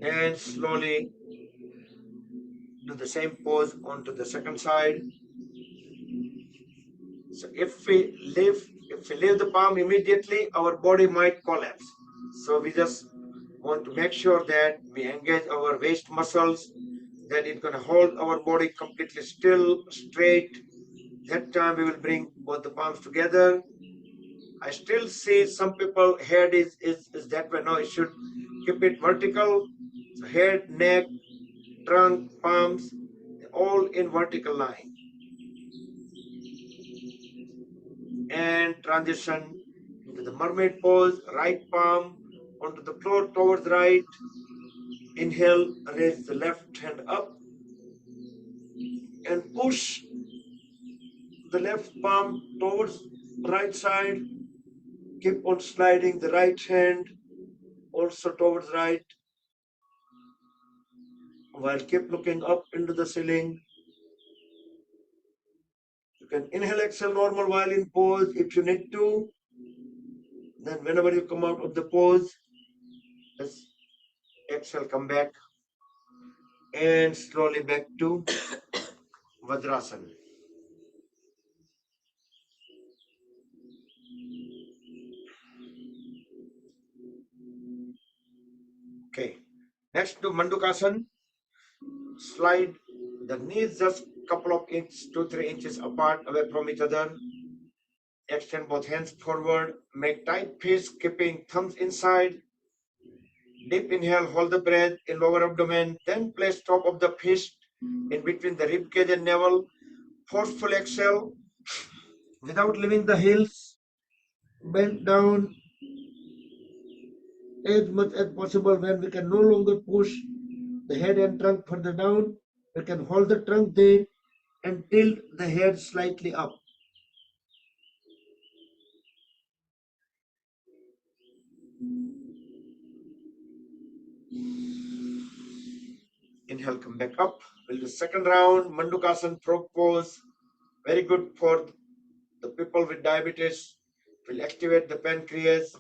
And slowly do the same pose onto the second side. So if we leave the palm immediately, our body might collapse. So we just want to make sure that we engage our waist muscles, that it's going to hold our body completely still, straight. That time we will bring both the palms together. I still see some people head is that way. No, it should keep it vertical. So head, neck, trunk, palms, all in vertical line. And transition into the mermaid pose, right palm onto the floor towards right. Inhale, raise the left hand up and push the left palm towards right side. Keep on sliding the right hand also towards right, while keep looking up into the ceiling. You can inhale, exhale normal while in pose if you need to. Then whenever you come out of the pose, just exhale, come back and slowly back to Vajrasana. Okay, next to Mandukasana. Slide the knees just couple of inches, 2-3 inches apart away from each other. Extend both hands forward. Make tight fist, keeping thumbs inside. Deep inhale, hold the breath in lower abdomen. Then place top of the fist in between the rib cage and navel. Forceful exhale without leaving the heels. Bend down as much as possible. When we can no longer push the head and trunk further down, we can hold the trunk there and tilt the head slightly up. Inhale, come back up. We'll do second round, Mandukasana frog pose. Very good for the people with diabetes. Will activate the pancreas.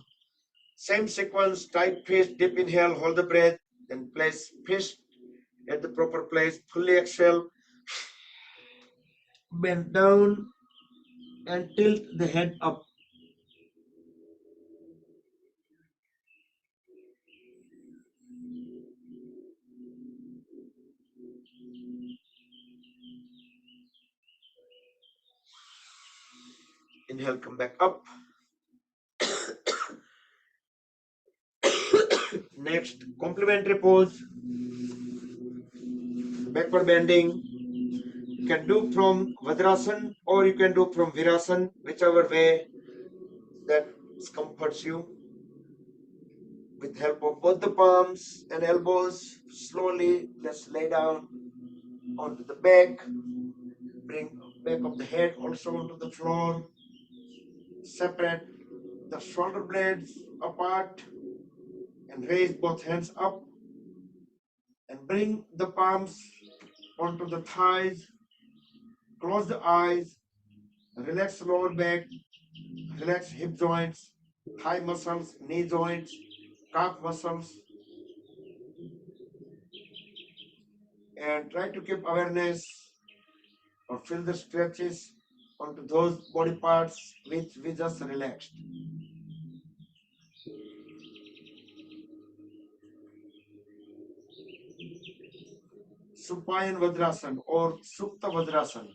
Same sequence, tight fist, deep inhale, hold the breath, then place fist at the proper place, fully exhale, bend down and tilt the head up. Inhale, come back up. Next, complementary pose. Backward bending. You can do from Vajrasan or you can do from Virasana, whichever way that comforts you. With help of both the palms and elbows, slowly let's lay down onto the back. Bring back of the head also onto the floor. Separate the shoulder blades apart and raise both hands up and bring the palms onto the thighs. Close the eyes, relax lower back, relax hip joints, thigh muscles, knee joints, calf muscles, and try to keep awareness or feel the stretches onto those body parts which we just relaxed. Supine Vajrasan or Supta Vajrasan.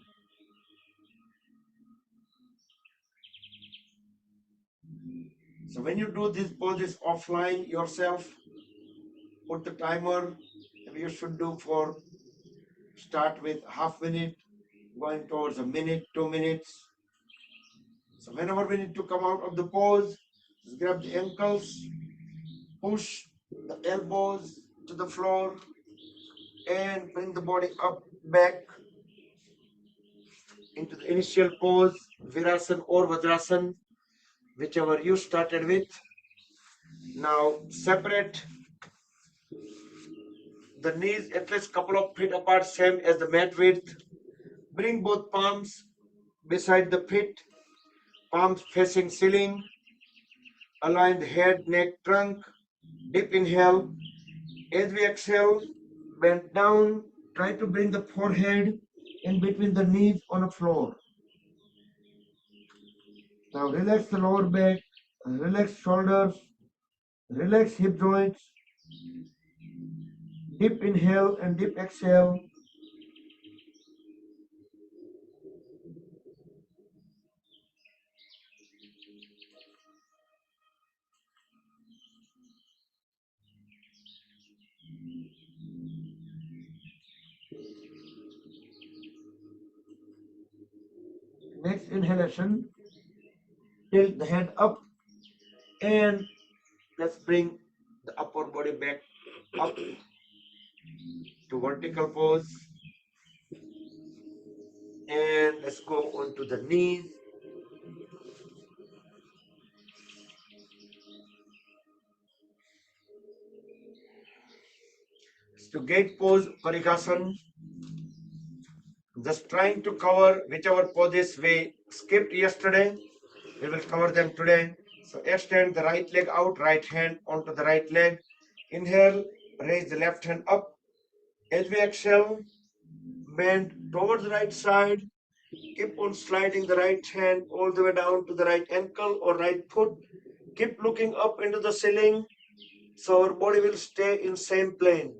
So when you do these poses offline yourself, put the timer. Maybe you should do for start with half minute, going towards a minute, 2 minutes. So whenever we need to come out of the pose, just grab the ankles, push the elbows to the floor, and bring the body up back into the initial pose, Virasana or Vajrasan, whichever you started with. Now separate the knees at least couple of feet apart, same as the mat width. Bring both palms beside the feet, palms facing ceiling. Align the head, neck, trunk. Deep inhale. As we exhale, bend down. Try to bring the forehead in between the knees on the floor. Now relax the lower back, relax shoulders, relax hip joints. Deep inhale and deep exhale. Next inhalation, tilt the head up and let's bring the upper body back up to vertical pose. And let's go onto the knees. To gate pose, Varikasana. Just trying to cover whichever poses we skipped yesterday. We will cover them today. So extend the right leg out, right hand onto the right leg. Inhale, raise the left hand up. As we exhale, bend towards the right side. Keep on sliding the right hand all the way down to the right ankle or right foot. Keep looking up into the ceiling so our body will stay in same plane.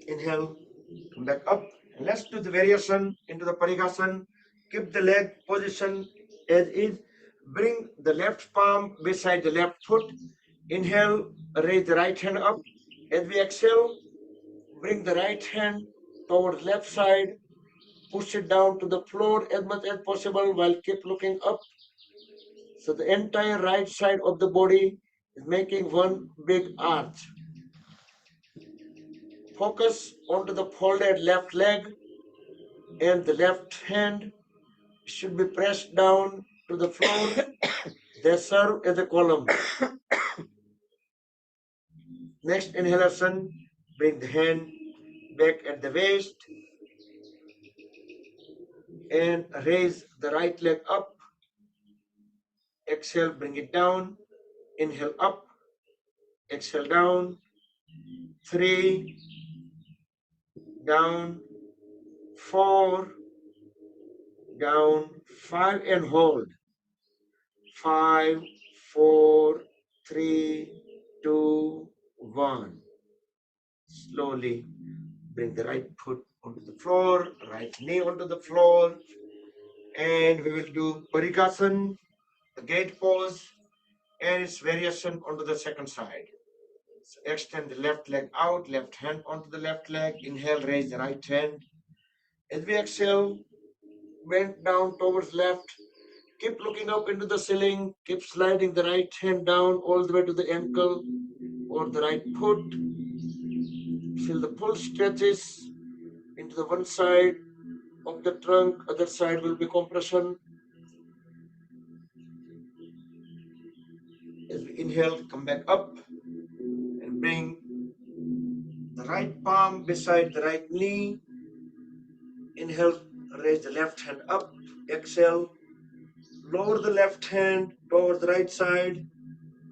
Inhale, come back up. And let's do the variation into the Parigasana. Keep the leg position as is. Bring the left palm beside the left foot. Inhale, raise the right hand up. As we exhale, bring the right hand towards left side. Push it down to the floor as much as possible while keep looking up. So the entire right side of the body is making one big arch. Focus onto the folded left leg and the left hand should be pressed down to the floor. They serve as a column. Next inhalation, bring the hand back at the waist and raise the right leg up. Exhale, bring it down. Inhale up. Exhale down. 3, down. 4, down. 5 and hold. 5, 4, 3, 2, 1. slowly bring the right foot onto the floor, right knee onto the floor, and we will do Parigasan, the gate pose, and its variation onto the second side. So extend the left leg out, left hand onto the left leg. Inhale, raise the right hand. As we exhale, bend down towards left. Keep looking up into the ceiling. Keep sliding the right hand down all the way to the ankle or the right foot. Feel the full stretches into the one side of the trunk, other side will be compression. As we inhale, come back up and bring the right palm beside the right knee. Inhale, raise the left hand up. Exhale, lower the left hand toward the right side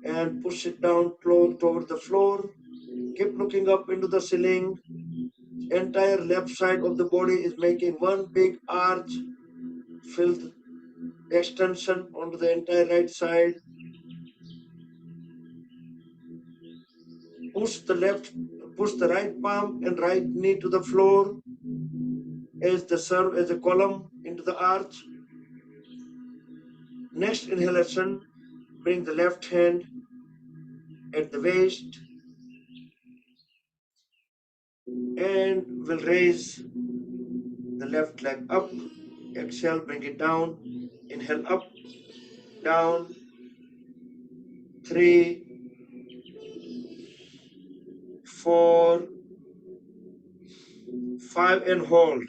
and push it down close toward the floor. Keep looking up into the ceiling. Entire left side of the body is making one big arch. Feel the extension onto the entire right side. Push the right palm and right knee to the floor as they serve as a column into the arch. Next inhalation, bring the left hand at the waist and we'll raise the left leg up. Exhale, bring it down. Inhale up, down. 3, 4, 5 and hold.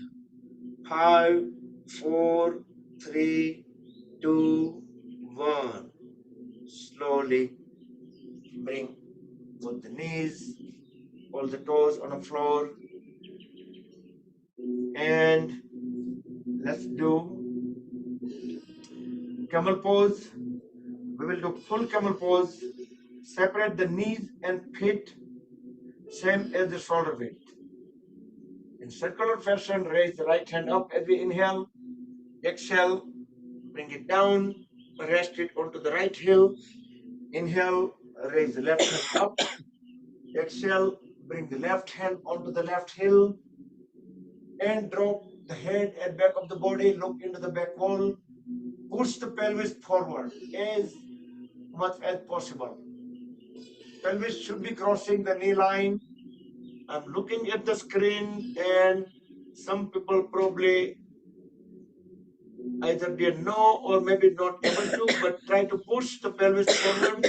5, 4, 3, 2, 1. Slowly bring both the knees, all the toes on the floor, and let's do camel pose. We will do full camel pose. Separate the knees and feet, same as the shoulder width. In circular fashion, raise the right hand up as we inhale. Exhale, bring it down, rest it onto the right heel. Inhale, raise the left hand up. Exhale, bring the left hand onto the left heel and drop the head and back of the body. Look into the back wall. Push the pelvis forward as much as possible. Pelvis should be crossing the knee line. I'm looking at the screen and some people probably either they know or maybe not able to, but try to push the pelvis forward.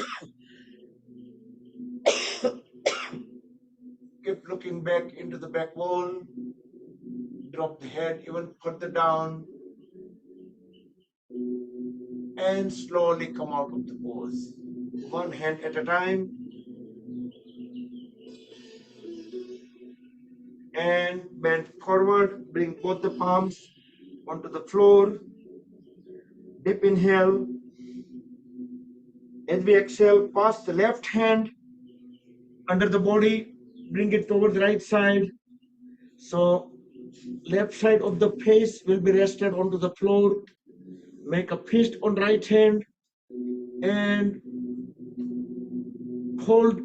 Keep looking back into the back wall. Drop the head even further down. And slowly come out of the pose. One hand at a time. And bend forward. Bring both the palms onto the floor. Deep inhale. As we exhale, pass the left hand under the body. Bring it toward the right side. So left side of the face will be rested onto the floor. Make a fist on right hand and hold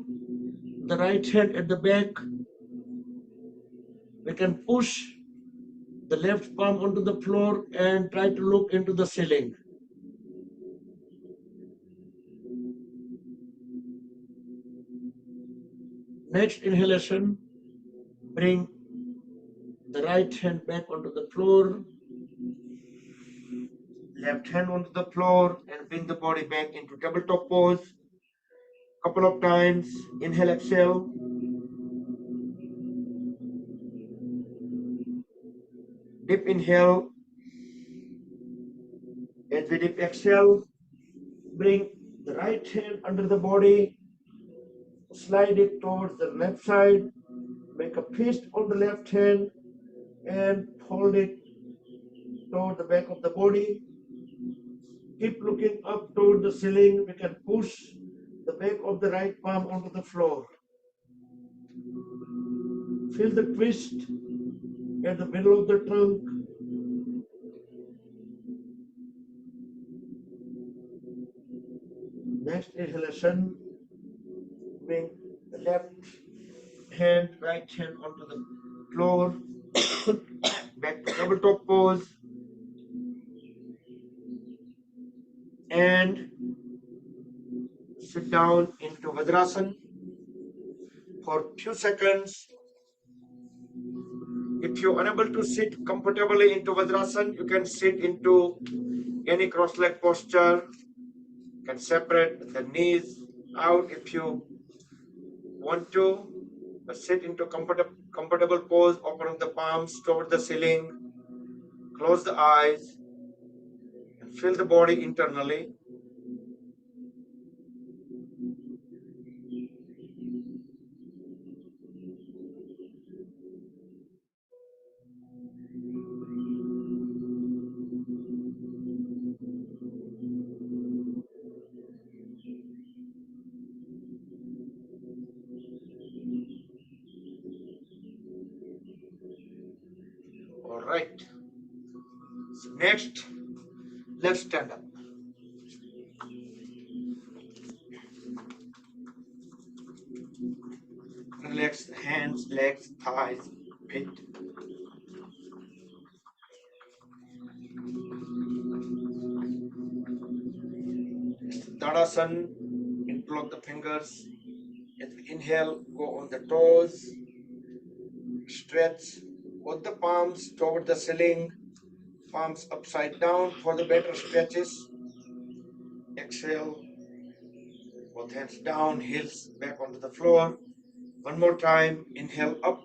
the right hand at the back. We can push the left palm onto the floor and try to look into the ceiling. Next inhalation, bring the right hand back onto the floor, left hand onto the floor, and bring the body back into tabletop pose. Couple of times. Inhale, exhale. Deep inhale. As we deep exhale, bring the right hand under the body, slide it towards the left side, make a fist on the left hand, and hold it toward the back of the body. Keep looking up toward the ceiling. We can push the back of the right palm onto the floor. Feel the twist at the middle of the trunk. Next inhalation, bring the left hand, right hand onto the floor, back to tabletop pose, and sit down into Vajrasana for few seconds. If you're unable to sit comfortably into Vajrasana, you can sit into any cross-leg posture. You can separate the knees out if you want to. But sit into comfortable pose, opening the palms toward the ceiling. Close the eyes and feel the body internally. All right. So next, let's stand up. Relax the hands, legs, thighs, feet. Tadasana, interlock the fingers. As we inhale, go on the toes. Stretch both the palms toward the ceiling. Palms upside down for the better stretches. Exhale, both hands down, heels back onto the floor. One more time, inhale up.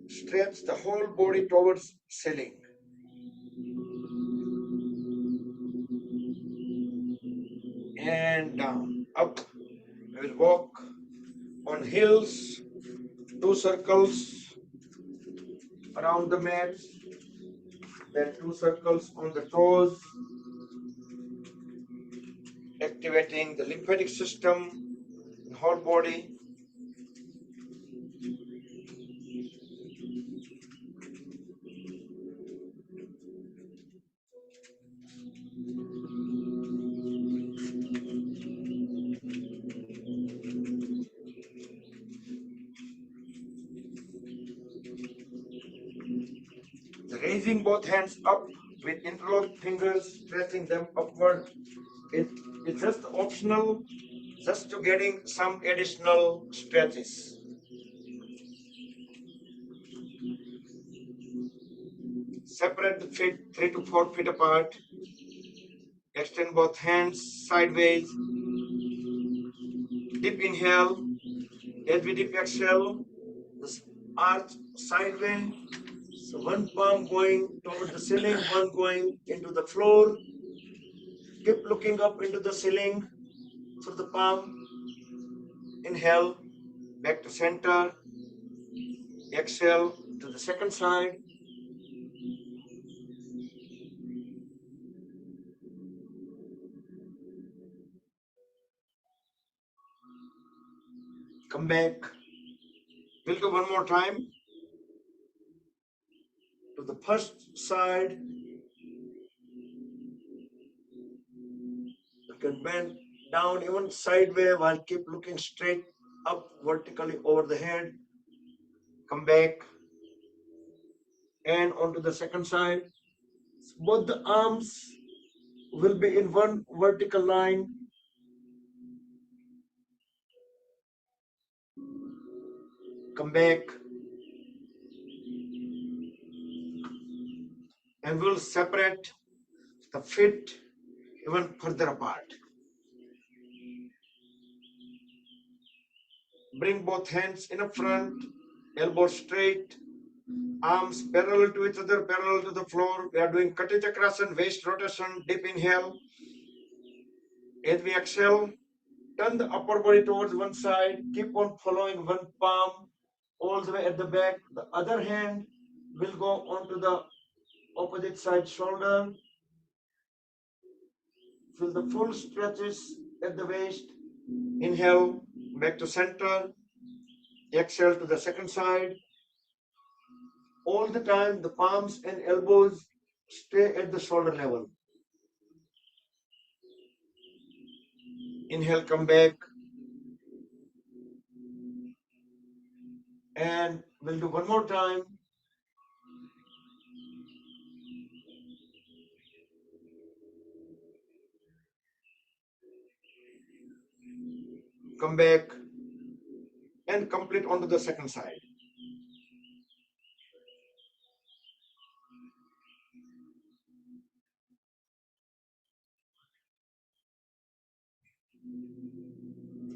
Stretch the whole body towards ceiling. And down, up. We will walk on heels, 2 circles around the mat, then 2 circles on the toes, activating the lymphatic system, the whole body. Raising both hands up with interlocked fingers, stretching them upward. It's just optional, just to getting some additional stretches. Separate the feet 3 to 4 feet apart. Extend both hands sideways. Deep inhale. As we deep exhale, the arch sideways. So one palm going toward the ceiling, one going into the floor. Keep looking up into the ceiling through the palm. Inhale, back to center. Exhale to the second side. Come back. We'll do one more time. To the first side. You can bend down even sideways while keep looking straight up vertically over the head. Come back and onto the second side. Both the arms will be in one vertical line. Come back and we'll separate the feet even further apart. Bring both hands in front, elbows straight, arms parallel to each other, parallel to the floor. We are doing Kati Chakrasana, waist rotation, deep inhale. As we exhale, turn the upper body towards one side. Keep on following one palm all the way at the back. The other hand will go onto the opposite side shoulder. Feel the full stretches at the waist. Inhale, back to center. Exhale to the second side. All the time, the palms and elbows stay at the shoulder level. Inhale, come back. And we'll do one more time. Come back and complete onto the second side.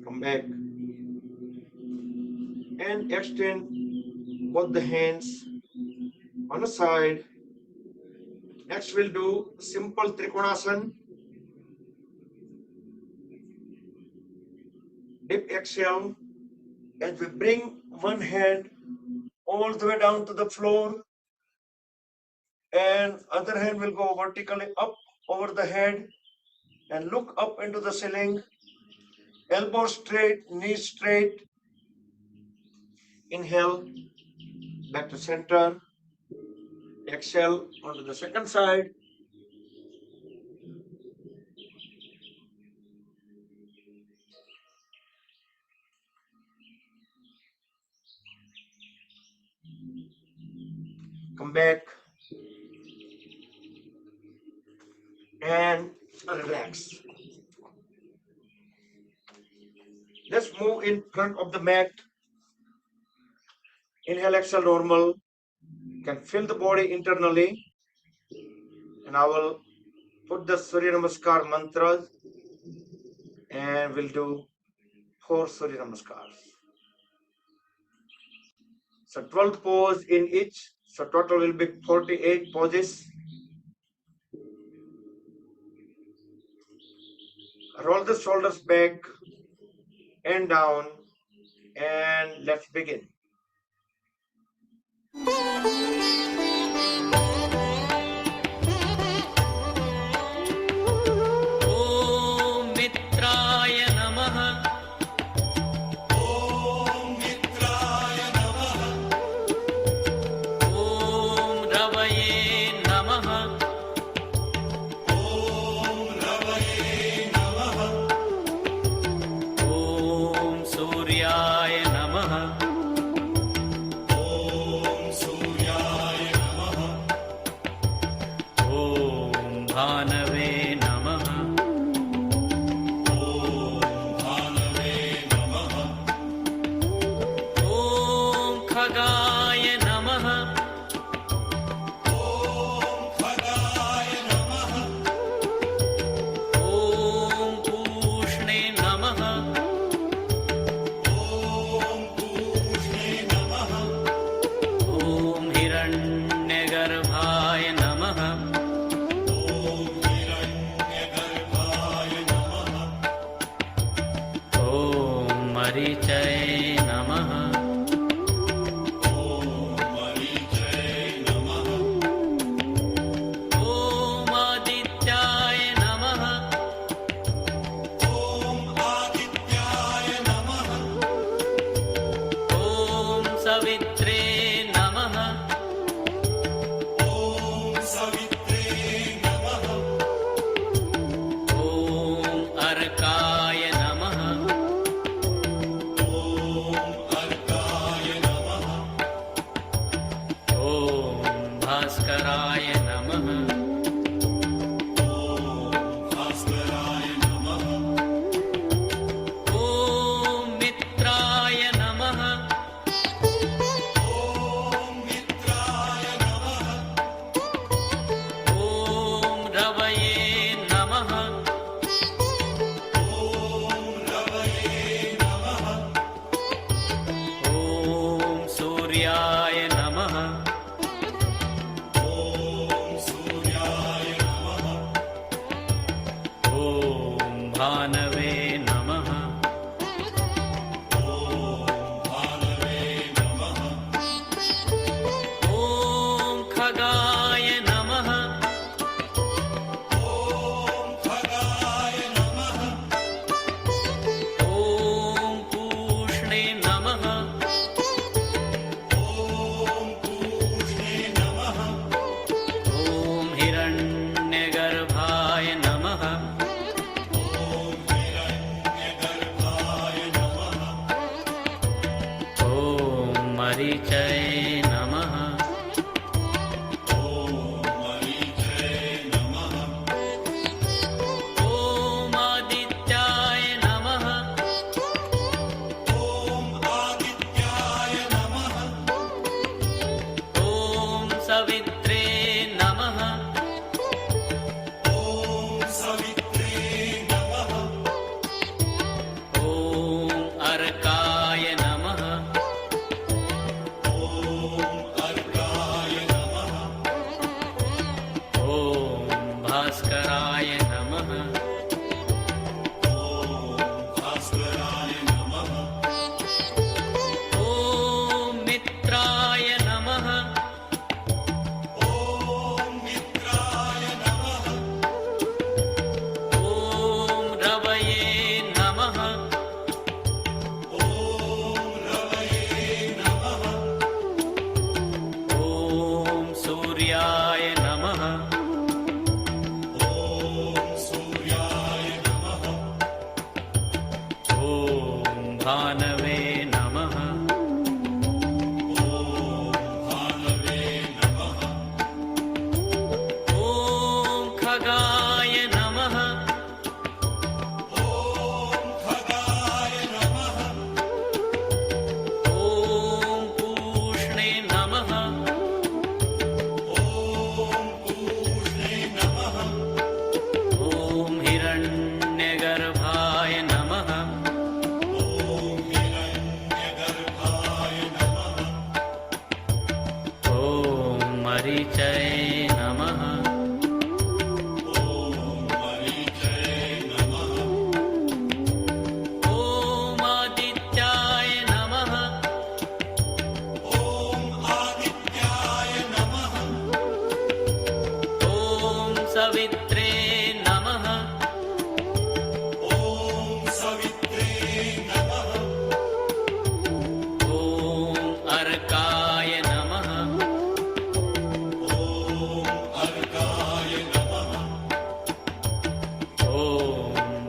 Come back and extend both the hands on the side. Next, we'll do simple Trikonasana. Dip exhale as we bring one hand all the way down to the floor, and other hand will go vertically up over the head and look up into the ceiling. Elbows straight, knees straight. Inhale, back to center. Exhale onto the second side. Come back and relax. Let's move in front of the mat. Inhale, exhale, normal. You can feel the body internally. And I will put the Surya Namaskar mantras and we'll do 4 Surya Namaskars. So 12 pose in each. So total will be 48 poses. Roll the shoulders back and down, and let's begin. नमः। ॐ आदित्याय नमः। ॐ सवित्रे नमः। ॐ अर्काय नमः। ॐ भास्कराय नमः। ॐ मित्राय नमः। ॐ रवये नमः। ॐ सूर्याय नमः। ॐ भानवे नमः। ॐ खगाय नमः। ॐ पूष्णे नमः। ॐ हिरण्यगर्भाय नमः। ॐ मरीचये नमः। ॐ आदित्याय नमः। ॐ सवित्रे नमः। ॐ अर्काय नमः। ॐ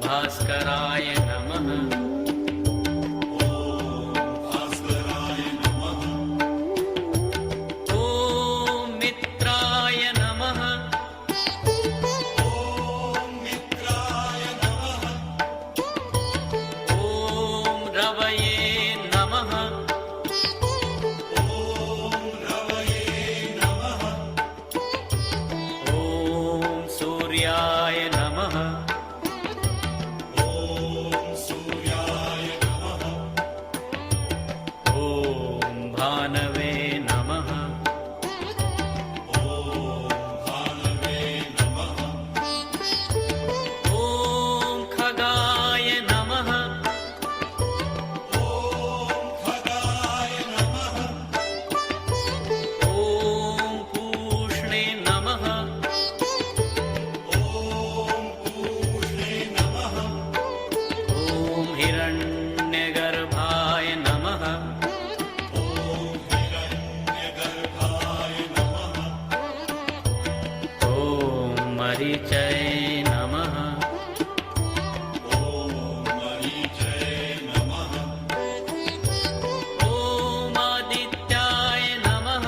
भास्कराय नमः। ॐ मित्राय नमः। ॐ रवये नमः। ॐ सूर्याय नमः। ॐ भानवे नमः। ॐ खगाय नमः। ॐ पूष्णे नमः। ॐ हिरण्यगर्भाय नमः। ॐ मरीचये नमः। ॐ आदित्याय नमः।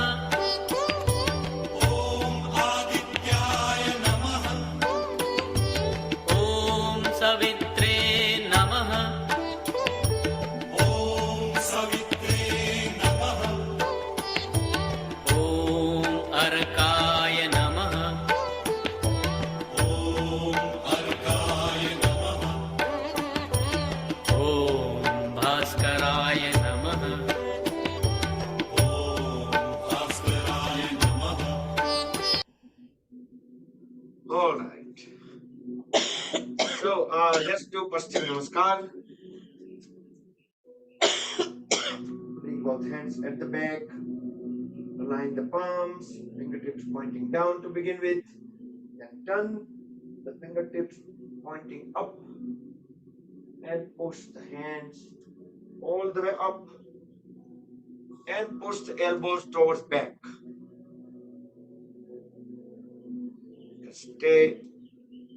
ॐ सवित्रे नमः। ॐ अर्काय नमः। ॐ भास्कराय नमः। All right. So let's do Paschim Namaskar. Bring both hands at the back. Align the palms, fingertips pointing down to begin with. Then turn the fingertips pointing up and push the hands all the way up and push the elbows towards back. Stay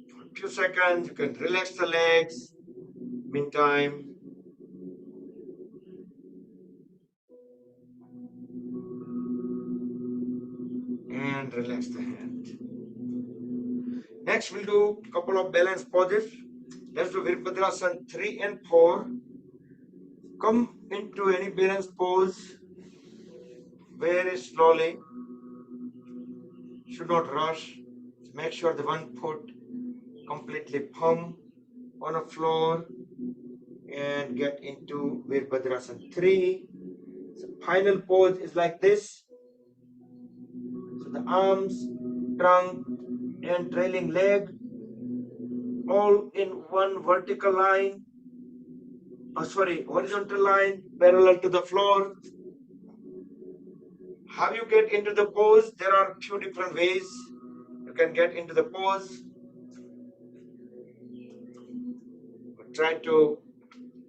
for a few seconds. You can relax the legs. Meantime, and relax the hand. Next, we'll do a couple of balance poses. Let's do Virabhadrasana 3 and 4. Come into any balance pose very slowly. Should not rush. Make sure the one foot completely firm on the floor and get into Virabhadrasana 3. So final pose is like this. So the arms, trunk and trailing leg all in one vertical line, horizontal line parallel to the floor. How you get into the pose? There are a few different ways you can get into the pose. Try to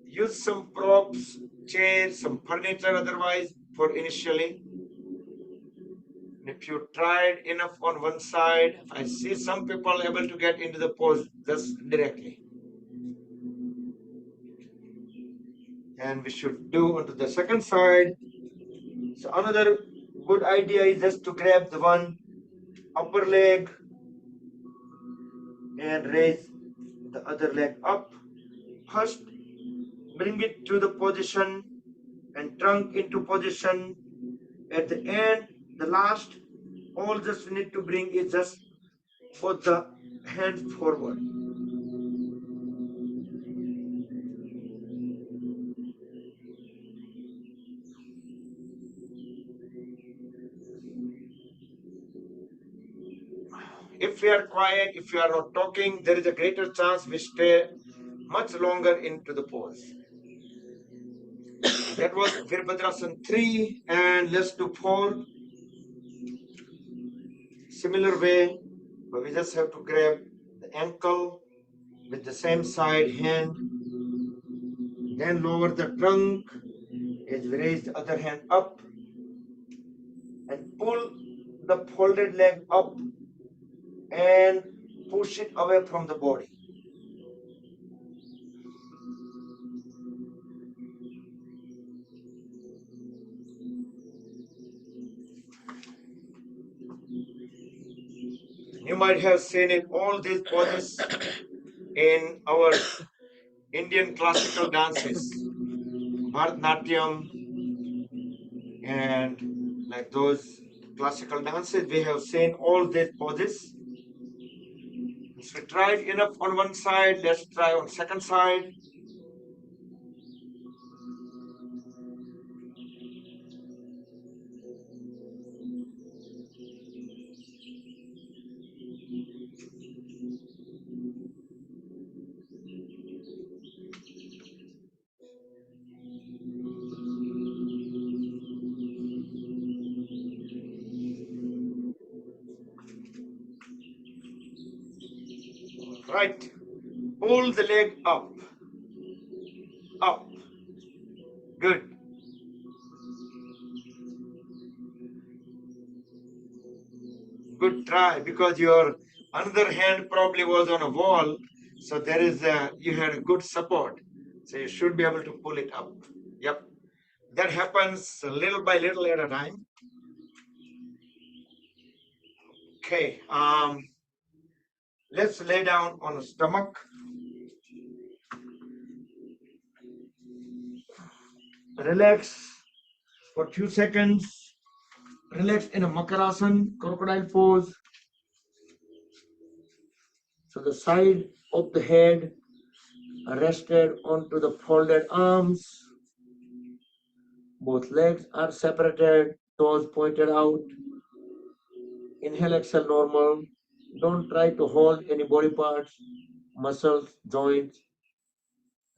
use some props, chairs, some furniture otherwise for initially. If you tried enough on one side, I see some people able to get into the pose just directly. And we should do onto the second side. So another good idea is just to grab the one upper leg and raise the other leg up. First, bring it to the position and trunk into position. At the end, the last, all just need to bring is just put the hands forward. If we are quiet, if we are not talking, there is a greater chance we stay much longer into the pose. That was Virabhadrasana 3, and let's do 4. Similar way, but we just have to grab the ankle with the same side hand, then lower the trunk as we raise the other hand up and pull the folded leg up and push it away from the body. You might have seen it, all these poses in our Indian classical dances, Bharatanatyam, and like those classical dances, we have seen all these poses. So we tried enough on one side, let's try on second side. Right, pull the leg up, up, good. Good try, because your another hand probably was on a wall, so there is you had a good support, so you should be able to pull it up. Yep, that happens little by little at a time. Okay, let's lay down on the stomach. Relax for a few seconds. Relax in a Makarasana, crocodile pose. So the side of the head rested onto the folded arms. Both legs are separated, toes pointed out. Inhale, exhale, normal. Don't try to hold any body parts, muscles, joints.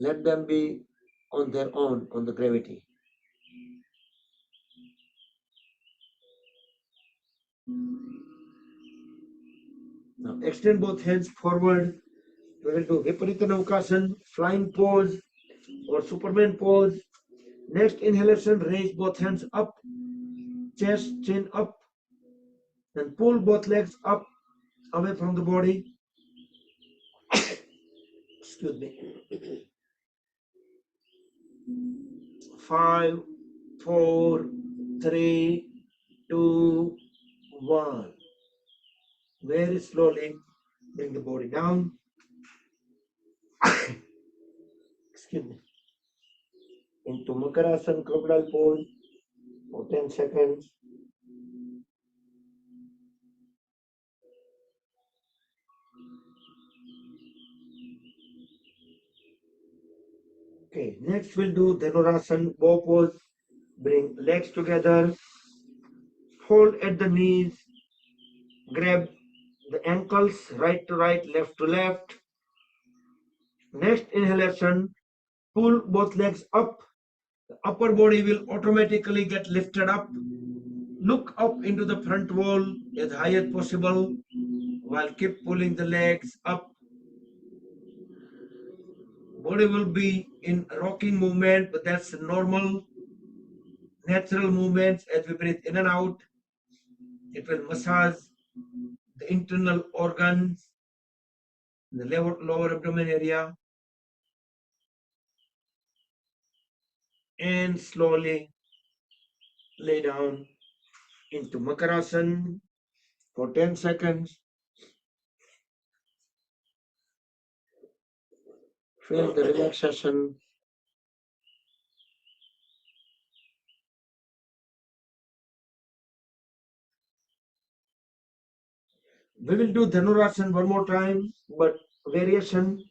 Let them be on their own, on the gravity. Now extend both hands forward. We will do Viparita Naukasana, flying pose or Superman pose. Next inhalation, raise both hands up, chest, chin up, then pull both legs up, away from the body. Excuse me. 5, 4, 3, 2, 1. Very slowly bring the body down. Excuse me. Into Makarasana crocodile pose for 10 seconds. Okay, next we'll do Dhanurasana bow pose. Bring legs together, hold at the knees, grab the ankles right to right, left to left. Next inhalation, pull both legs up. The upper body will automatically get lifted up. Look up into the front wall as high as possible while keep pulling the legs up. Body will be in rocking movement, but that's normal, natural movements as we breathe in and out. It will massage the internal organs, the lower abdomen area, and slowly lay down into Makarasana for 10 seconds. Feel the relaxation. We will do Dhanurasana one more time, but variation.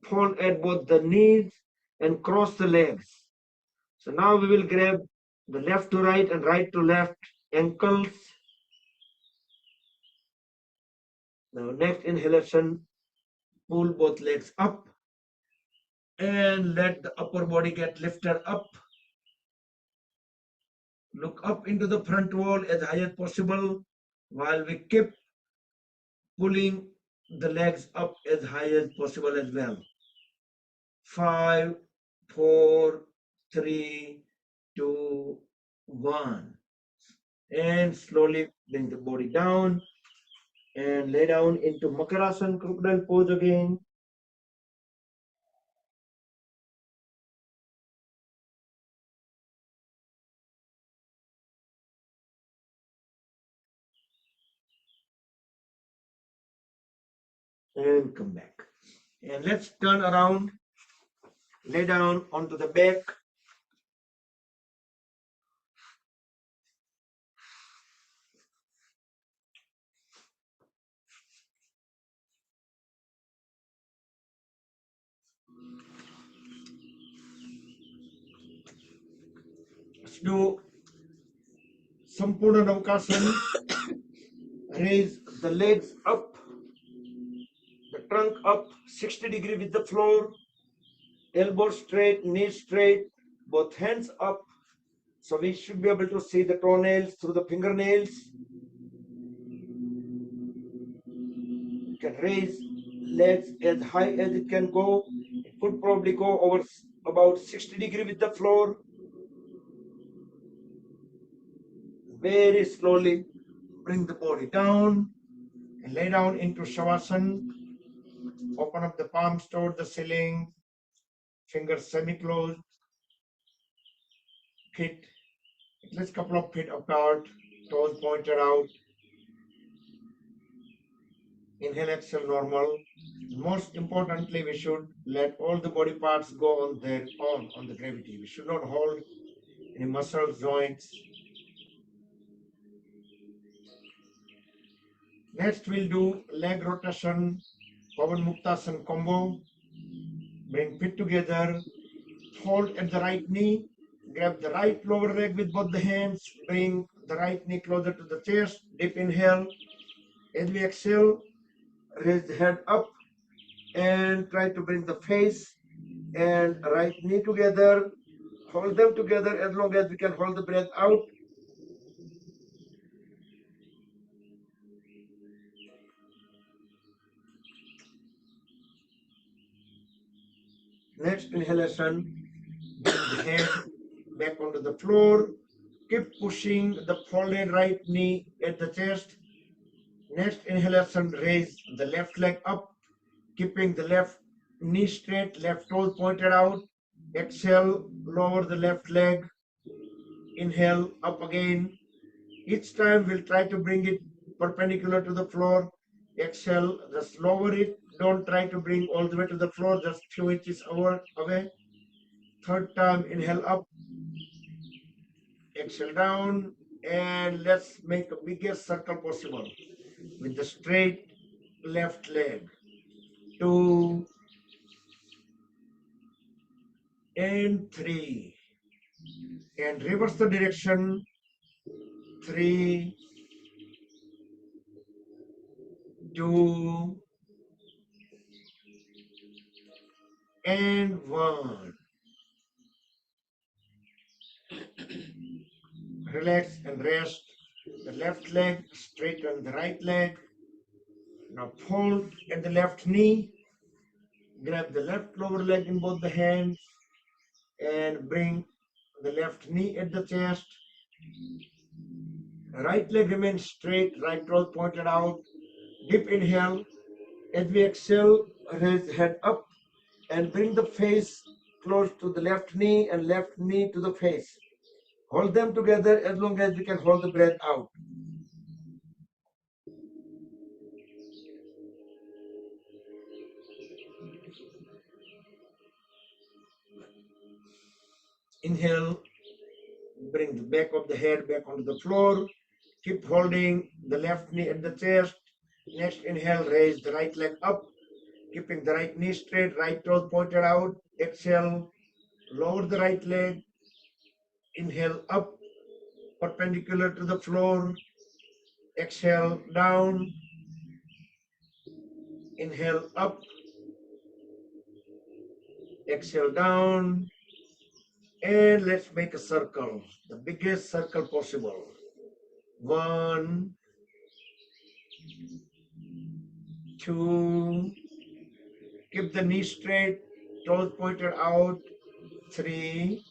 Fold at both the knees and cross the legs. So now we will grab the left to right and right to left ankles. Now next inhalation, pull both legs up and let the upper body get lifted up. Look up into the front wall as high as possible while we keep pulling the legs up as high as possible as well. 5, 4, 3, 2, 1. And slowly bring the body down and lay down into Makarasana crocodile pose again. And come back. And let's turn around, lay down onto the back. Let's do Sampurna Navakasana. Raise the legs up, the trunk up 60 degrees with the floor, elbows straight, knees straight, both hands up. So we should be able to see the toenails through the fingernails. You can raise legs as high as it can go. It could probably go over about 60 degrees with the floor. Very slowly bring the body down and lay down into Shavasana. Open up the palms toward the ceiling, fingers semi-closed, feet at least a couple of feet apart, toes pointed out. Inhale, exhale, normal. Most importantly, we should let all the body parts go on their own, on the gravity. We should not hold any muscles, joints. Next, we'll do leg rotation, Pavan Muktasana combo. Bring feet together, hold at the right knee, grab the right lower leg with both the hands, bring the right knee closer to the chest, deep inhale. As we exhale, raise the head up and try to bring the face and right knee together. Hold them together as long as we can hold the breath out. Next inhalation, bring the head back onto the floor. Keep pushing the folded right knee at the chest. Next inhalation, raise the left leg up, keeping the left knee straight, left toes pointed out. Exhale, lower the left leg. Inhale, up again. Each time we'll try to bring it perpendicular to the floor. Exhale, just lower it. Don't try to bring all the way to the floor, just few inches away. Third time, inhale up, exhale down, and let's make the biggest circle possible with the straight left leg. 2 and 3. And reverse the direction. 3, 2, and 1. Relax and rest. The left leg, straighten the right leg. Now fold at the left knee. Grab the left lower leg in both the hands and bring the left knee at the chest. Right leg remains straight, right toes pointed out. Deep inhale. As we exhale, raise the head up and bring the face close to the left knee and left knee to the face. Hold them together as long as you can hold the breath out. Inhale, bring the back of the head back onto the floor. Keep holding the left knee at the chest. Next inhale, raise the right leg up, keeping the right knee straight, right toes pointed out. Exhale, lower the right leg. Inhale up, perpendicular to the floor. Exhale down. Inhale up. Exhale down. And let's make a circle, the biggest circle possible. 1, 2, keep the knee straight, toes pointed out. 3,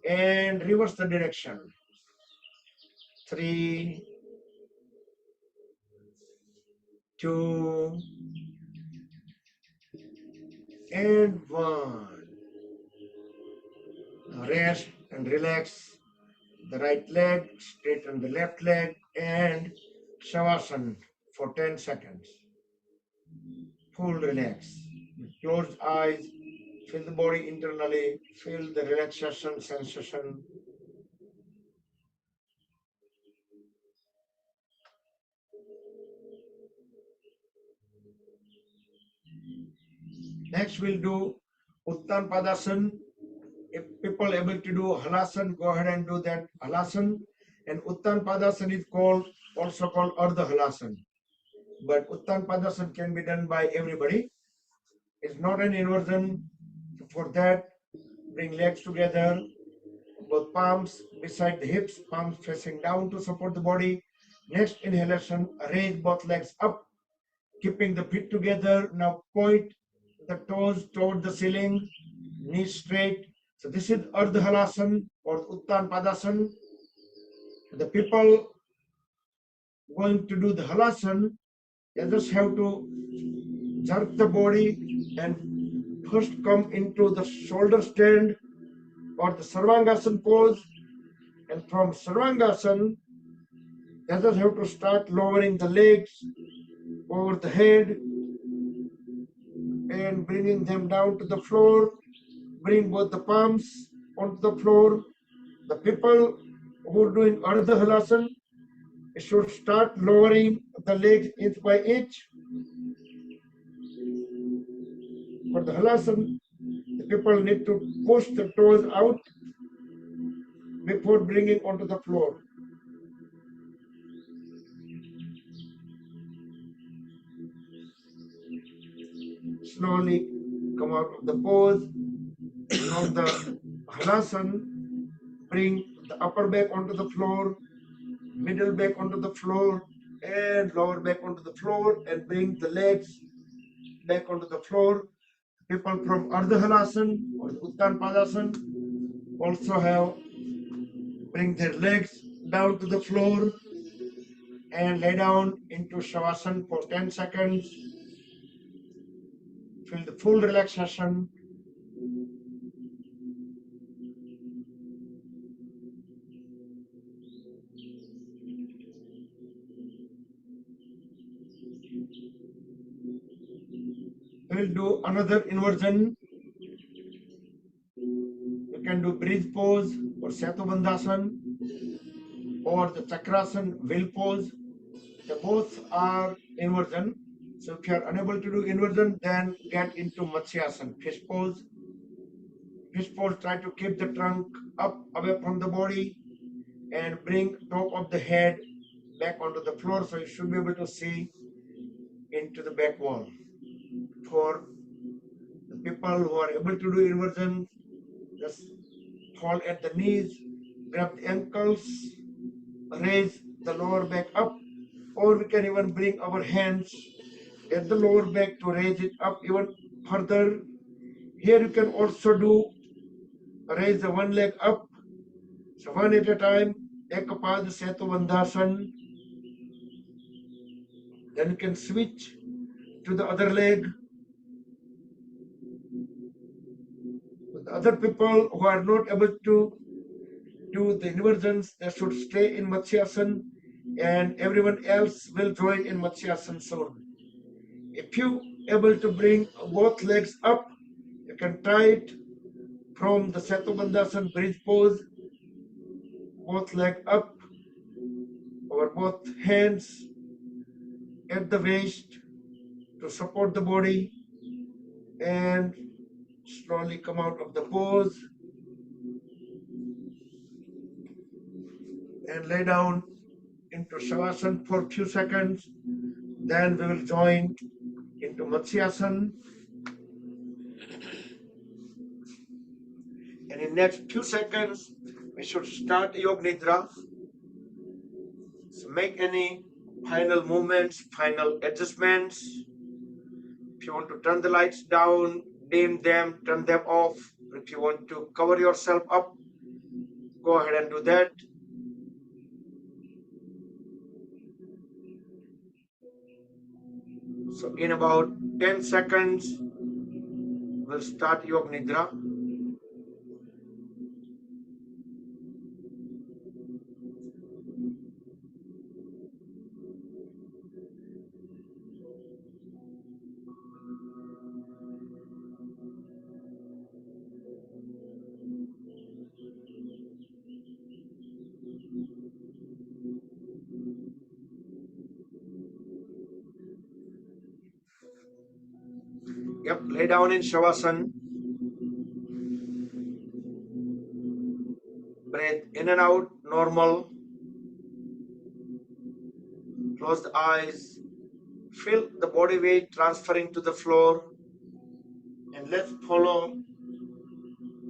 and reverse the direction. 3, 2, and 1. Now rest and relax the right leg, straighten the left leg, and Shavasana for 10 seconds. Full relax. With closed eyes, feel the body internally, feel the relaxation sensation. Next, we'll do Uttan Padasana. If people able to do Halasana, go ahead and do that Halasana. And Uttan Padasana is also called Ardha Halasana. But Uttan Padasana can be done by everybody. It's not an inversion. For that, bring legs together, both palms beside the hips, palms facing down to support the body. Next inhalation, raise both legs up, keeping the feet together. Now point the toes toward the ceiling, knees straight. So this is Ardha Halasana or Uttan Padasana. The people going to do the Halasana, they just have to jerk the body and first come into the shoulder stand or the Sarvangasana pose, and from Sarvangasana, they just have to start lowering the legs over the head and bringing them down to the floor. Bring both the palms onto the floor. The people who are doing Ardha Halasana should start lowering the legs inch by inch. For the Halasana, the people need to push the toes out before bringing onto the floor. Slowly come out of the pose. Now the Halasana, bring the upper back onto the floor, middle back onto the floor, and lower back onto the floor, and bring the legs back onto the floor. People from Ardha Halasana or Uttan Padasana also have bring their legs down to the floor and lay down into Shavasana for 10 seconds. Feel the full relaxation. We'll do another inversion. You can do bridge pose or Setubandhasan or the Chakrasan will pose. They both are inversion. So if you are unable to do inversion, then get into Matsyasana, fish pose. Fish pose, try to keep the trunk up away from the body and bring top of the head back onto the floor, so you should be able to see into the back wall. For the people who are able to do inversion, just fall at the knees, grab the ankles, raise the lower back up, or we can even bring our hands at the lower back to raise it up even further. Here you can also do raise the one leg up, so one at a time, Ekapad Setubandhasan. Then you can switch to the other leg. With other people who are not able to do the inversions, they should stay in Matsyasana, and everyone else will join in Matsyasana soon. If you able to bring both legs up, you can try it from the Setubandhasan bridge pose, both leg up over both hands at the waist to support the body, and slowly come out of the pose and lay down into Shavasana for a few seconds. Then we will join into Matsyasana. And in next few seconds, we should start Yoga Nidra. So make any final movements, final adjustments. If you want to turn the lights down, dim them, turn them off. If you want to cover yourself up, go ahead and do that. So in about 10 seconds, we'll start Yoga Nidra. Yep, lay down in Shavasana. Breathe in and out, normal. Close the eyes. Feel the body weight transferring to the floor. And let's follow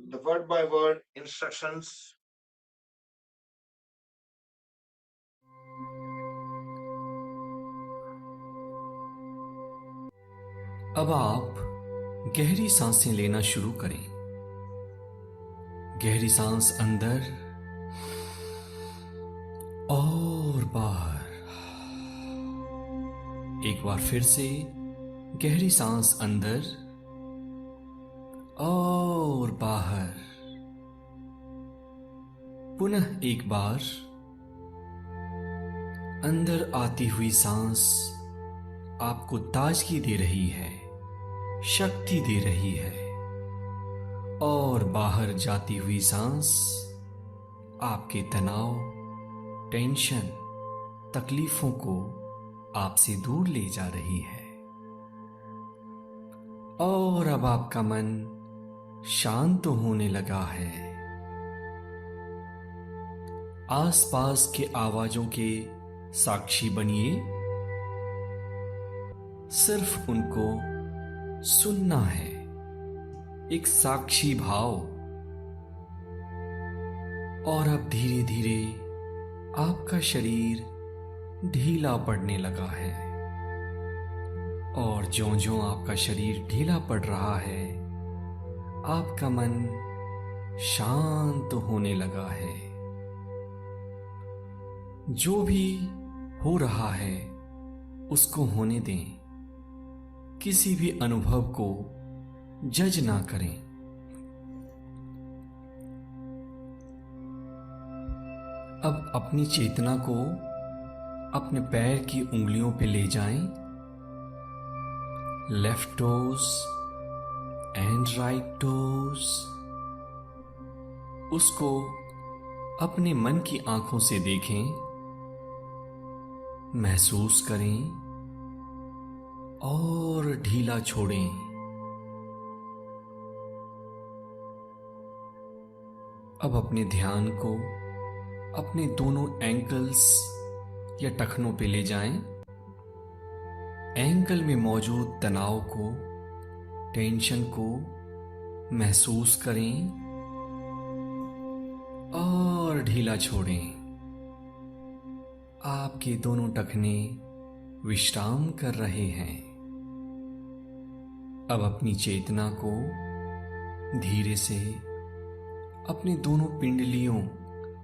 the word by word instructions. अब आप गहरी सांसें लेना शुरू करें। गहरी सांस अंदर और बाहर। एक बार फिर से गहरी सांस अंदर और बाहर। पुनः एक बार अंदर आती हुई सांस आपको ताजगी दे रही है, शक्ति दे रही है, और बाहर जाती हुई सांस आपके तनाव, टेंशन, तकलीफों को आपसे दूर ले जा रही है। और अब आपका मन शांत होने लगा है। आसपास के आवाजों के साक्षी बनिए। सिर्फ उनको सुनना है, एक साक्षी भाव। और अब धीरे धीरे आपका शरीर ढीला पड़ने लगा है, और ज्यों-ज्यों आपका शरीर ढीला पड़ रहा है, आपका मन शांत होने लगा है। जो भी हो रहा है उसको होने दें। किसी भी अनुभव को जज ना करें। अब अपनी चेतना को अपने पैर की उंगलियों पे ले जाएं left toes and right toes। उसको अपने मन की आंखों से देखें, महसूस करें और ढीला छोड़ें। अब अपने ध्यान को अपने दोनों एंकल्स या टखनों पे ले जाएं। एंकल में मौजूद तनाव को, टेंशन को महसूस करें और ढीला छोड़ें। आपके दोनों टखने विश्राम कर रहे हैं। अब अपनी चेतना को धीरे से अपने दोनों पिंडलियों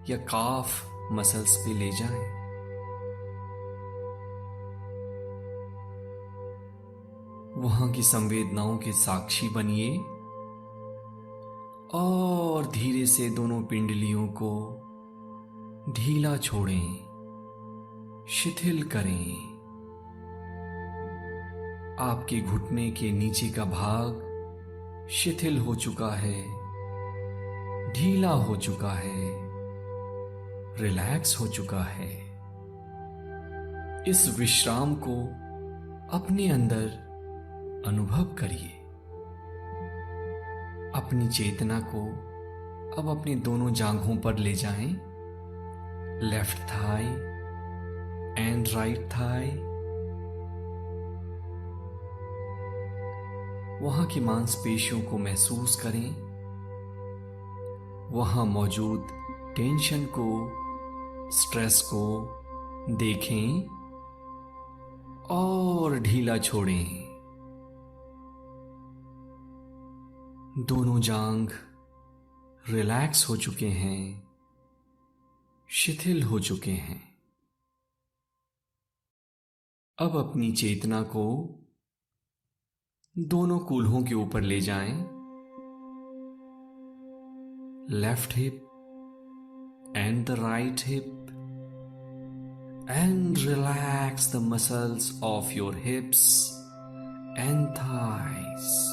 या काफ मसल्स पे ले जाएं। वहां की संवेदनाओं के साक्षी बनिए और धीरे से दोनों पिंडलियों को ढीला छोड़ें, शिथिल करें। आपके घुटने के नीचे का भाग शिथिल हो चुका है, ढीला हो चुका है, रिलैक्स हो चुका है। इस विश्राम को अपने अंदर अनुभव करिए। अपनी चेतना को अब अपने दोनों जांघों पर ले जाएं। Left thigh and right thigh. वहां की मांसपेशियों को महसूस करें। वहां मौजूद टेंशन को, स्ट्रेस को देखें और ढीला छोड़ें। दोनों जांघ रिलैक्स हो चुके हैं, शिथिल हो चुके हैं। अब अपनी चेतना को दोनों कूल्हों के ऊपर ले जाएं। Left hip and the right hip, and relax the muscles of your hips and thighs।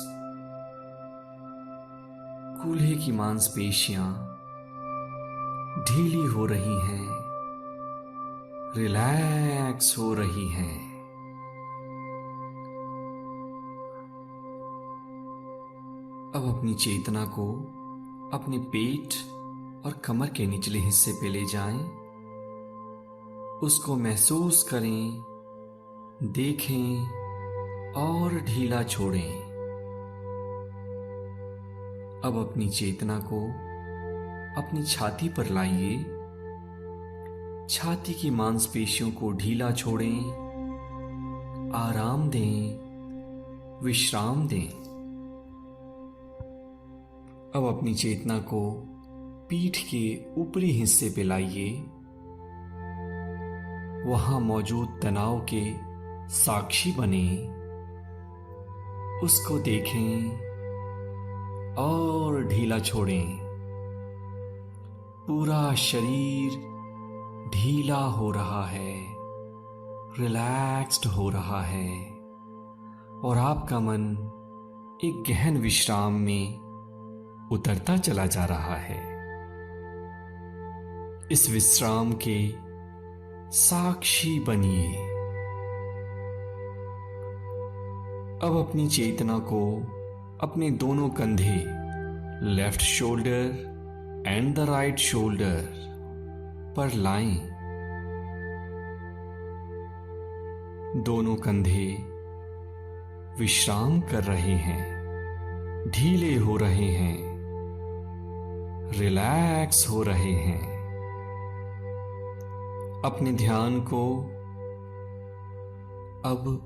कूल्हे की मांसपेशियां ढीली हो रही हैं, रिलैक्स हो रही हैं। अब अपनी चेतना को अपने पेट और कमर के निचले हिस्से पे ले जाएं। उसको महसूस करें, देखें और ढीला छोड़ें। अब अपनी चेतना को अपनी छाती पर लाइए। छाती की मांसपेशियों को ढीला छोड़ें, आराम दें, विश्राम दें। अब अपनी चेतना को पीठ के ऊपरी हिस्से पे लाइए। वहां मौजूद तनाव के साक्षी बने, उसको देखें और ढीला छोड़ें। पूरा शरीर ढीला हो रहा है, रिलैक्स्ड हो रहा है और आपका मन एक गहन विश्राम में उतरता चला जा रहा है। इस विश्राम के साक्षी बनिए। अब अपनी चेतना को अपने दोनों कंधे, left shoulder and the right shoulder पर लाएं। दोनों कंधे विश्राम कर रहे हैं, ढीले हो रहे हैं, रिलैक्स हो रहे हैं। अपने ध्यान को अब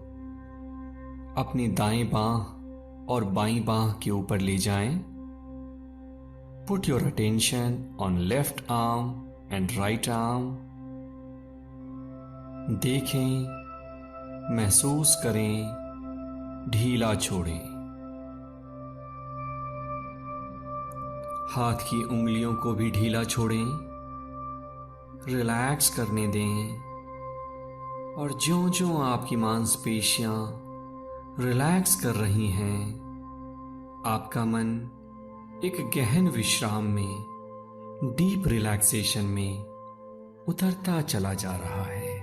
अपनी दाएं बांह और बाईं बांह के ऊपर ले जाएं। Put your attention on left arm and right arm. देखें, महसूस करें, ढीला छोड़ें। हाथ की उंगलियों को भी ढीला छोड़ें, रिलैक्स करने दें और ज्यों-ज्यों आपकी मांसपेशियां रिलैक्स कर रही हैं। आपका मन एक गहन विश्राम में, डीप रिलैक्सेशन में उतरता चला जा रहा है।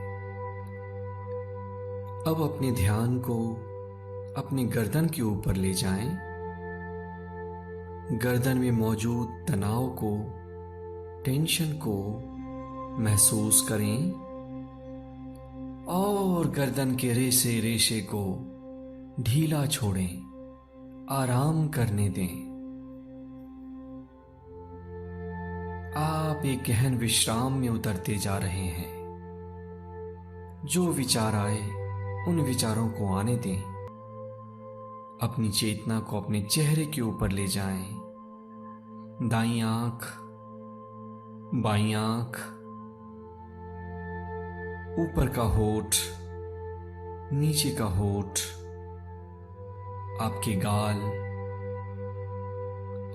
अब अपने ध्यान को अपने गर्दन के ऊपर ले जाएं। गर्दन में मौजूद तनाव को, टेंशन को महसूस करें और गर्दन के रेशे रेशे को ढीला छोड़ें, आराम करने दें। आप एक गहन विश्राम में उतरते जा रहे हैं। जो विचार आए उन विचारों को आने दें। अपनी चेतना को अपने चेहरे के ऊपर ले जाएं। दाईं आंख, बाईं आंख, ऊपर का होठ, नीचे का होठ, आपके गाल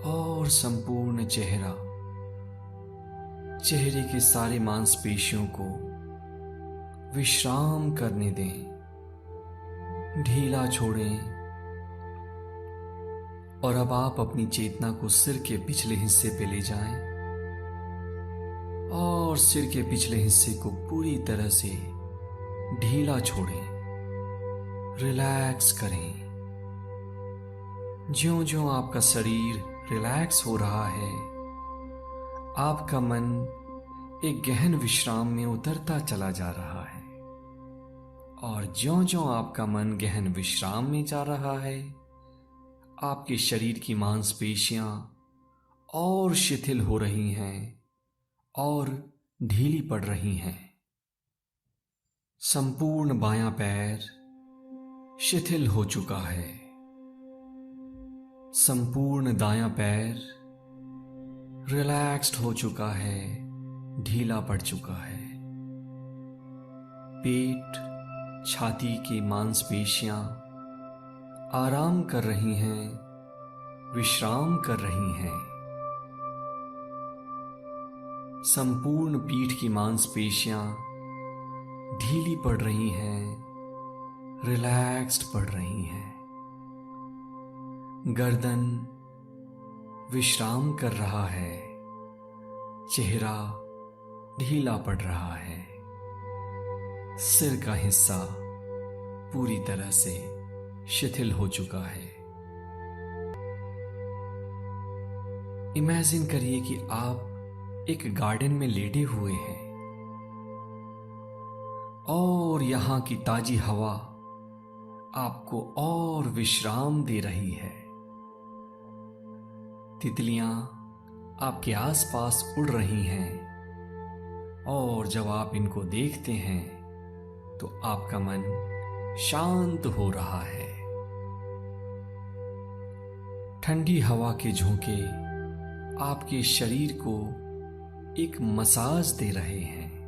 और संपूर्ण चेहरा, चेहरे के सारे मांसपेशियों को विश्राम करने दें, ढीला छोड़ें। और अब आप अपनी चेतना को सिर के पिछले हिस्से पे ले जाएं और सिर के पिछले हिस्से को पूरी तरह से ढीला छोड़ें, रिलैक्स करें। ज्यों-ज्यों आपका शरीर रिलैक्स हो रहा है, आपका मन एक गहन विश्राम में उतरता चला जा रहा है। और ज्यों-ज्यों आपका मन गहन विश्राम में जा रहा है, आपके शरीर की मांसपेशियां और शिथिल हो रही हैं और ढीली पड़ रही हैं। संपूर्ण बायां पैर शिथिल हो चुका है। संपूर्ण दायां पैर रिलैक्स्ड हो चुका है, ढीला पड़ चुका है। पेट, छाती की मांसपेशियां आराम कर रही हैं, विश्राम कर रही हैं। संपूर्ण पीठ की मांसपेशियां ढीली पड़ रही हैं, रिलैक्स्ड पड़ रही हैं। गर्दन विश्राम कर रहा है, चेहरा ढीला पड़ रहा है। सिर का हिस्सा पूरी तरह से शिथिल हो चुका है। इमेजिन करिए कि आप एक गार्डन में लेटे हुए हैं और यहां की ताजी हवा आपको और विश्राम दे रही है। तितलियां आपके आसपास उड़ रही हैं और जब आप इनको देखते हैं तो आपका मन शांत हो रहा है। ठंडी हवा के झोंके आपके शरीर को एक मसाज दे रहे हैं।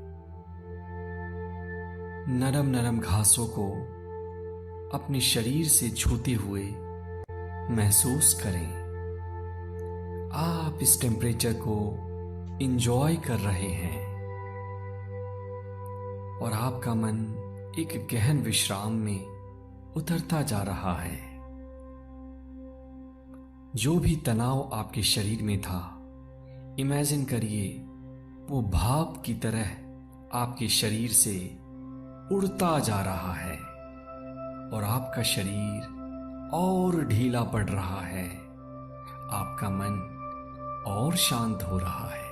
नरम नरम घासों को अपने शरीर से छूते हुए महसूस करें। आप इस टेम्परेचर को एंजॉय कर रहे हैं और आपका मन एक गहन विश्राम में उतरता जा रहा है। जो भी तनाव आपके शरीर में था, इमेजिन करिए वो भाप की तरह आपके शरीर से उड़ता जा रहा है और आपका शरीर और ढीला पड़ रहा है। आपका मन और शांत हो रहा है।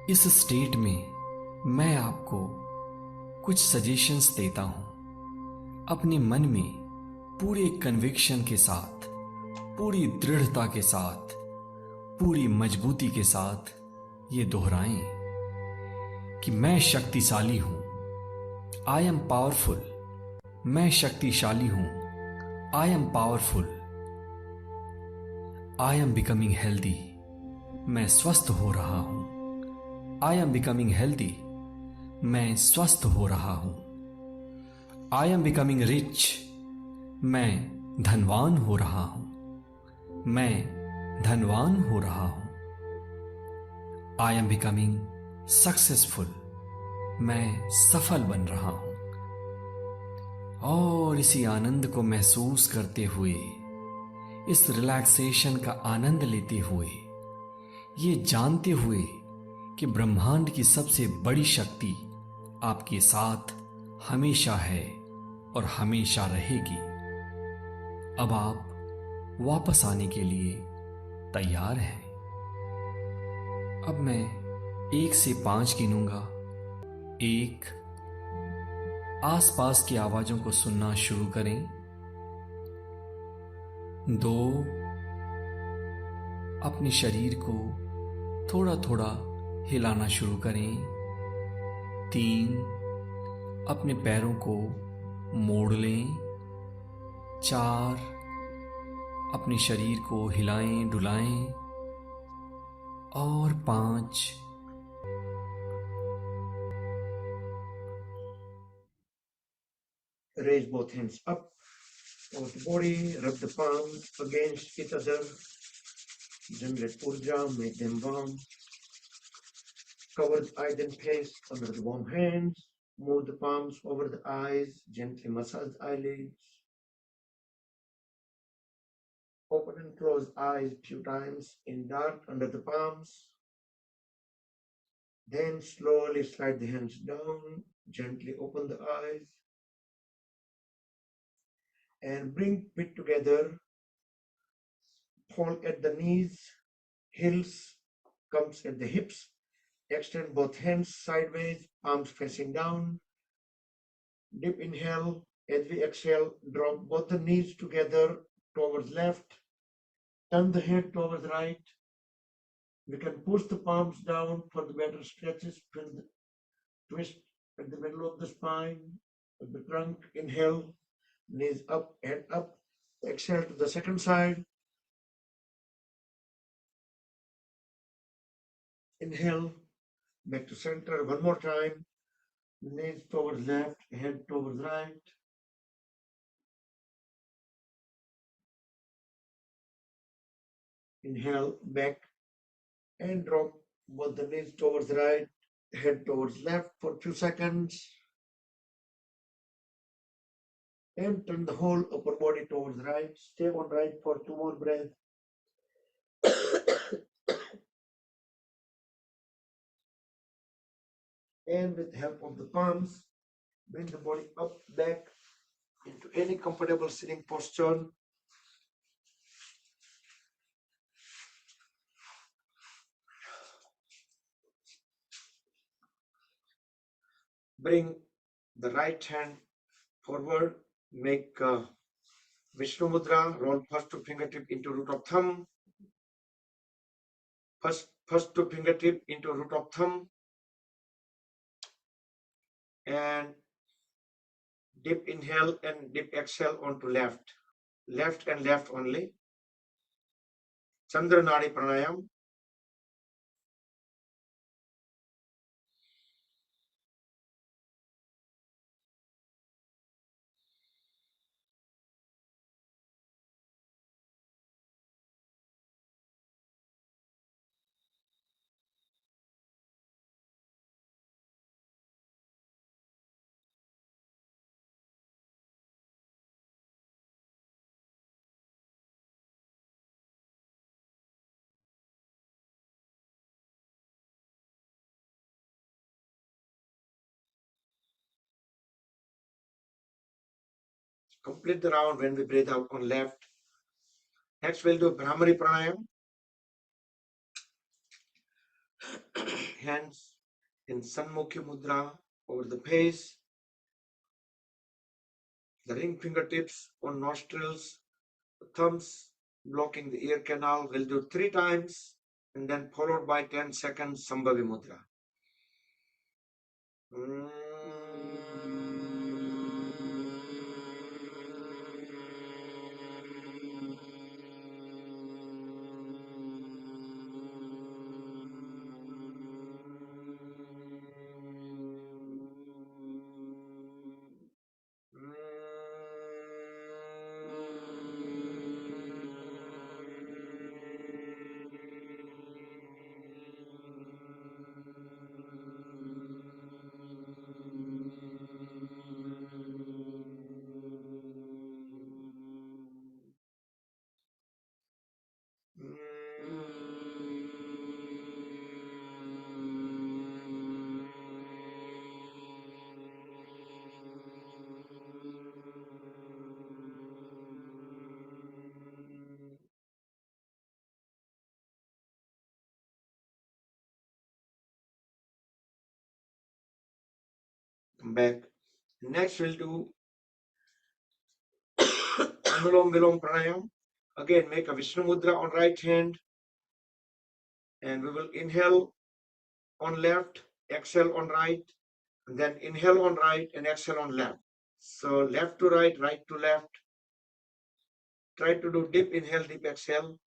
इस स्टेट में मैं आपको कुछ सजेशंस देता हूं। अपने मन में पूरे कन्विक्शन के साथ, पूरी दृढ़ता के साथ, पूरी मजबूती के साथ ये दोहराएं कि मैं शक्तिशाली हूं। I am powerful. मैं शक्तिशाली हूं। I am powerful. I am becoming healthy. मैं स्वस्थ हो रहा हूं। I am becoming healthy. मैं स्वस्थ हो रहा हूं। I am becoming rich. मैं धनवान हो रहा हूं। मैं धनवान हो रहा हूं। I am becoming successful. मैं सफल बन रहा हूं। और इसी आनंद को महसूस करते हुए, इस रिलैक्सेशन का आनंद लेते हुए, ये जानते हुए कि ब्रह्मांड की सबसे बड़ी शक्ति आपके साथ हमेशा है और हमेशा रहेगी। अब आप वापस आने के लिए तैयार हैं। अब मैं 1 से 5 गिनूंगा। 1, आसपास की आवाजों को सुनना शुरू करें। 2, अपने शरीर को थोड़ा थोड़ा हिलाना शुरू करें। 3, अपने पैरों को मोड़ लें। 4, अपने शरीर को हिलाएं डुलाएं। और 5, Raise both hands up over the body, rub the palms against each other, generate urja, make them warm. Cover the eyes and face under the warm hands. Move the palms over the eyes, gently massage the eyelids. Open and close eyes a few times in dark under the palms. Then slowly slide the hands down, gently open the eyes. And bring feet together, fall at the knees, heels comes at the hips. Extend both hands sideways, palms facing down. Deep inhale. As we exhale, drop both the knees together towards left. Turn the head towards right. We can push the palms down for the better stretches. Twist at the middle of the spine, at the trunk. Inhale, knees up, head up. Exhale to the second side. Inhale, back to center one more time. Knees towards left, head towards right. Inhale, back and drop both the knees towards right, head towards left for a few seconds. And turn the whole upper body towards right. Stay on right for 2 more breaths. And with the help of the palms, bring the body up, back into any comfortable sitting posture. Bring the right hand forward, make Vishnu Mudra, roll first two fingertip into root of thumb. First two fingertip into root of thumb. And deep inhale and deep exhale onto left. Left and left only. Chandra Nadi Pranayam. Complete the round when we breathe out on left. Next, we'll do Brahmari Pranayam. Hands in Sanmukhi Mudra over the face. The ring fingertips on nostrils, thumbs blocking the ear canal. We'll do 3 times and then followed by 10 seconds Sambhavi Mudra. Come back. Next, we'll do Anulom Vilom Pranayam. Again, make a Vishnu Mudra on right hand. And we will inhale on left, exhale on right, and then inhale on right and exhale on left. So left to right, right to left. Try to do deep inhale, deep exhale.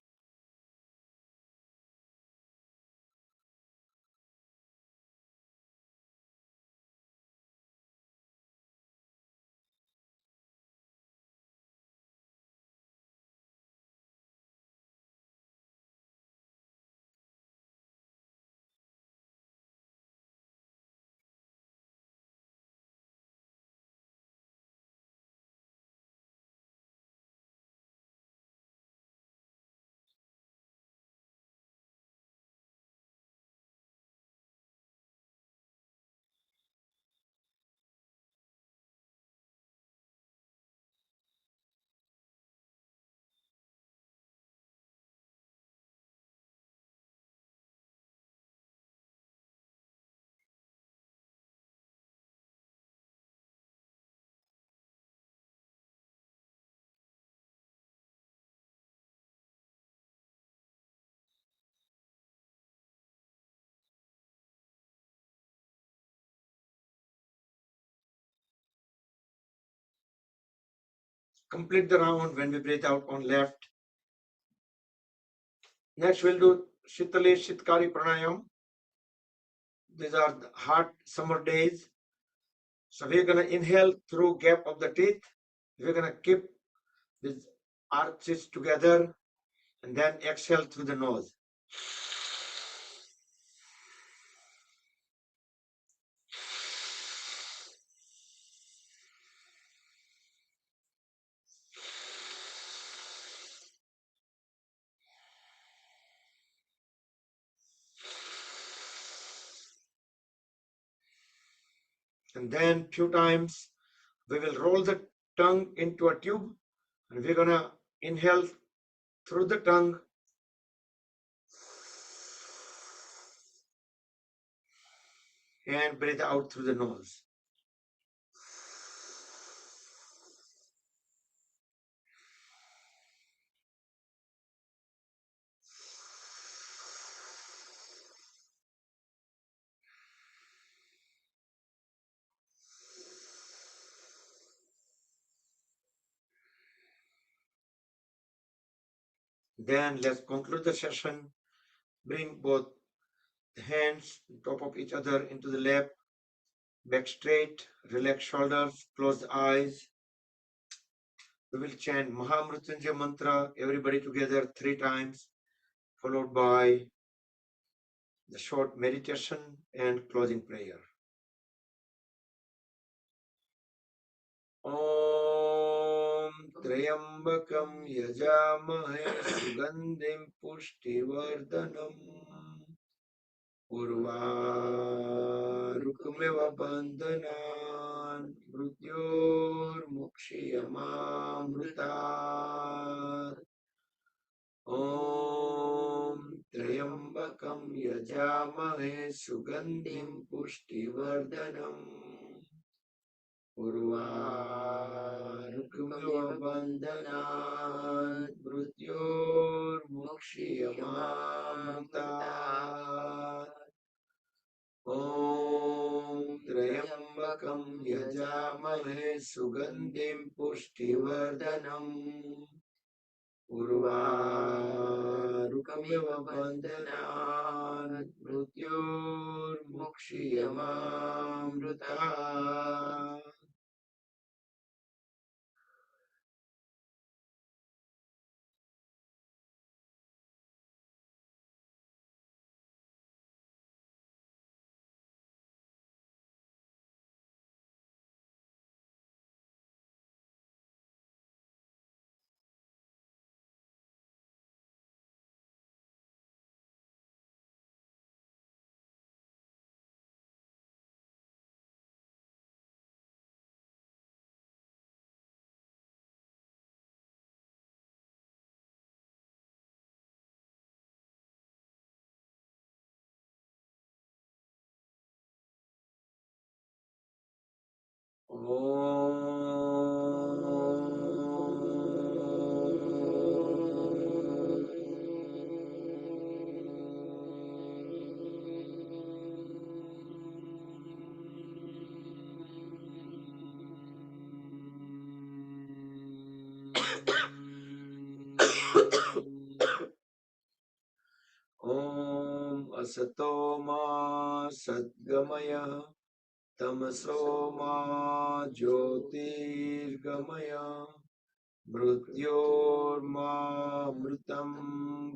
Complete the round when we breathe out on left. Next, we'll do Shitali Shitkari Pranayam. These are the hot summer days. So we're going to inhale through gap of the teeth. We're going to keep these arches together and then exhale through the nose. And then few times we will roll the tongue into a tube and we're going to inhale through the tongue and breathe out through the nose. Then let's conclude the session. Bring both hands on top of each other into the lap, back straight, relax shoulders, close the eyes. We will chant Mahamrutyunjaya mantra, everybody together 3 times, followed by the short meditation and closing prayer. Om Trayambakam Yajamahe Sugandhim Pushtivardhanam Urvarukmeva Bandhanan Mrityor Mukshiyamamrutat Om Trayambakam Yajamahe Sugandhim Pushtivardhanam Urvarukmeva Bandhanan Mrityor Mukshiyamamrutat Om Trayambakam Yajamahe Sugandhim Pushtivardhanam Urvarukmeva Bandhanan Mrityor Mukshiyamamrutat Om Asato Ma Sadgamaya Tamaso Ma Jyotirgamaya Mrityorma Mritam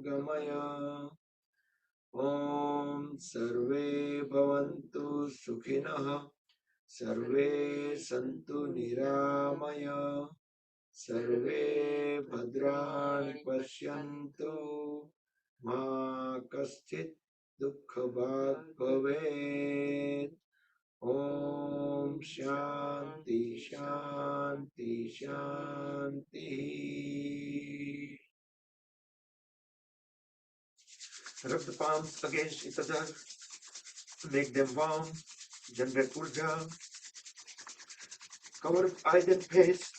Gamaya Om Sarve Bhavantu Sukhinah Sarve Santu Niramaya Sarve Bhadrani Pashyantu Ma Kaschit Dukkha Bhag Bhavet Om Shanti Shanti Shanti. Rub the palms against each other, make them warm, generate urja. Cover eyes and face.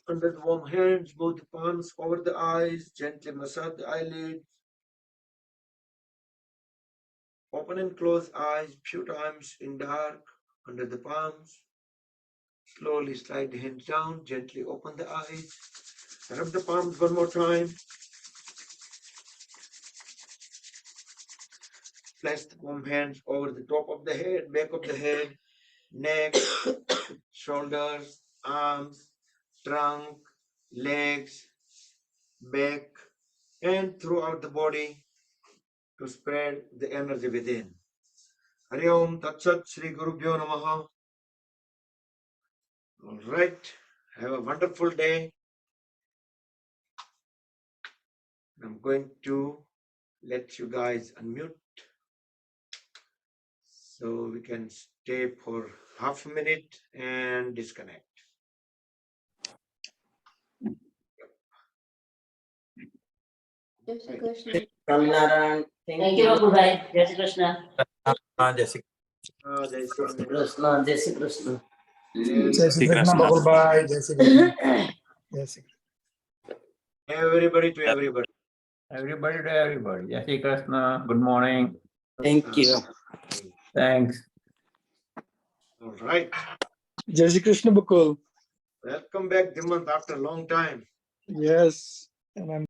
Under the warm hands, move the palms over the eyes, gently massage the eyelids. Open and close eyes few times in dark under the palms. Slowly slide the hands down, gently open the eyes. Rub the palms one more time. Place the warm hands over the top of the head, back of the head, neck, shoulders, arms, trunk, legs, back, and throughout the body to spread the energy within. Hari Om Tat Sat Shri Gurubhyo Namaha. All right, have a wonderful day. I'm going to let you guys unmute so we can stay for half a minute and disconnect. जय Shri Krishna Ramnaran, thank you Babu भाई जय Shri Krishna Jai Sri Jai Shri Krishna, Jai Shri Krishna. जय श्री कृष्ण बकुल भाई जय श्री कृष्ण जय Shri Krishna Everybody to everybody. Everybody to everybody. Jai Shri Krishna. Good morning. Thank you. Thanks. All right. जय श्री कृष्ण बकुल Welcome back, Dimant, after a long time. yes and I'm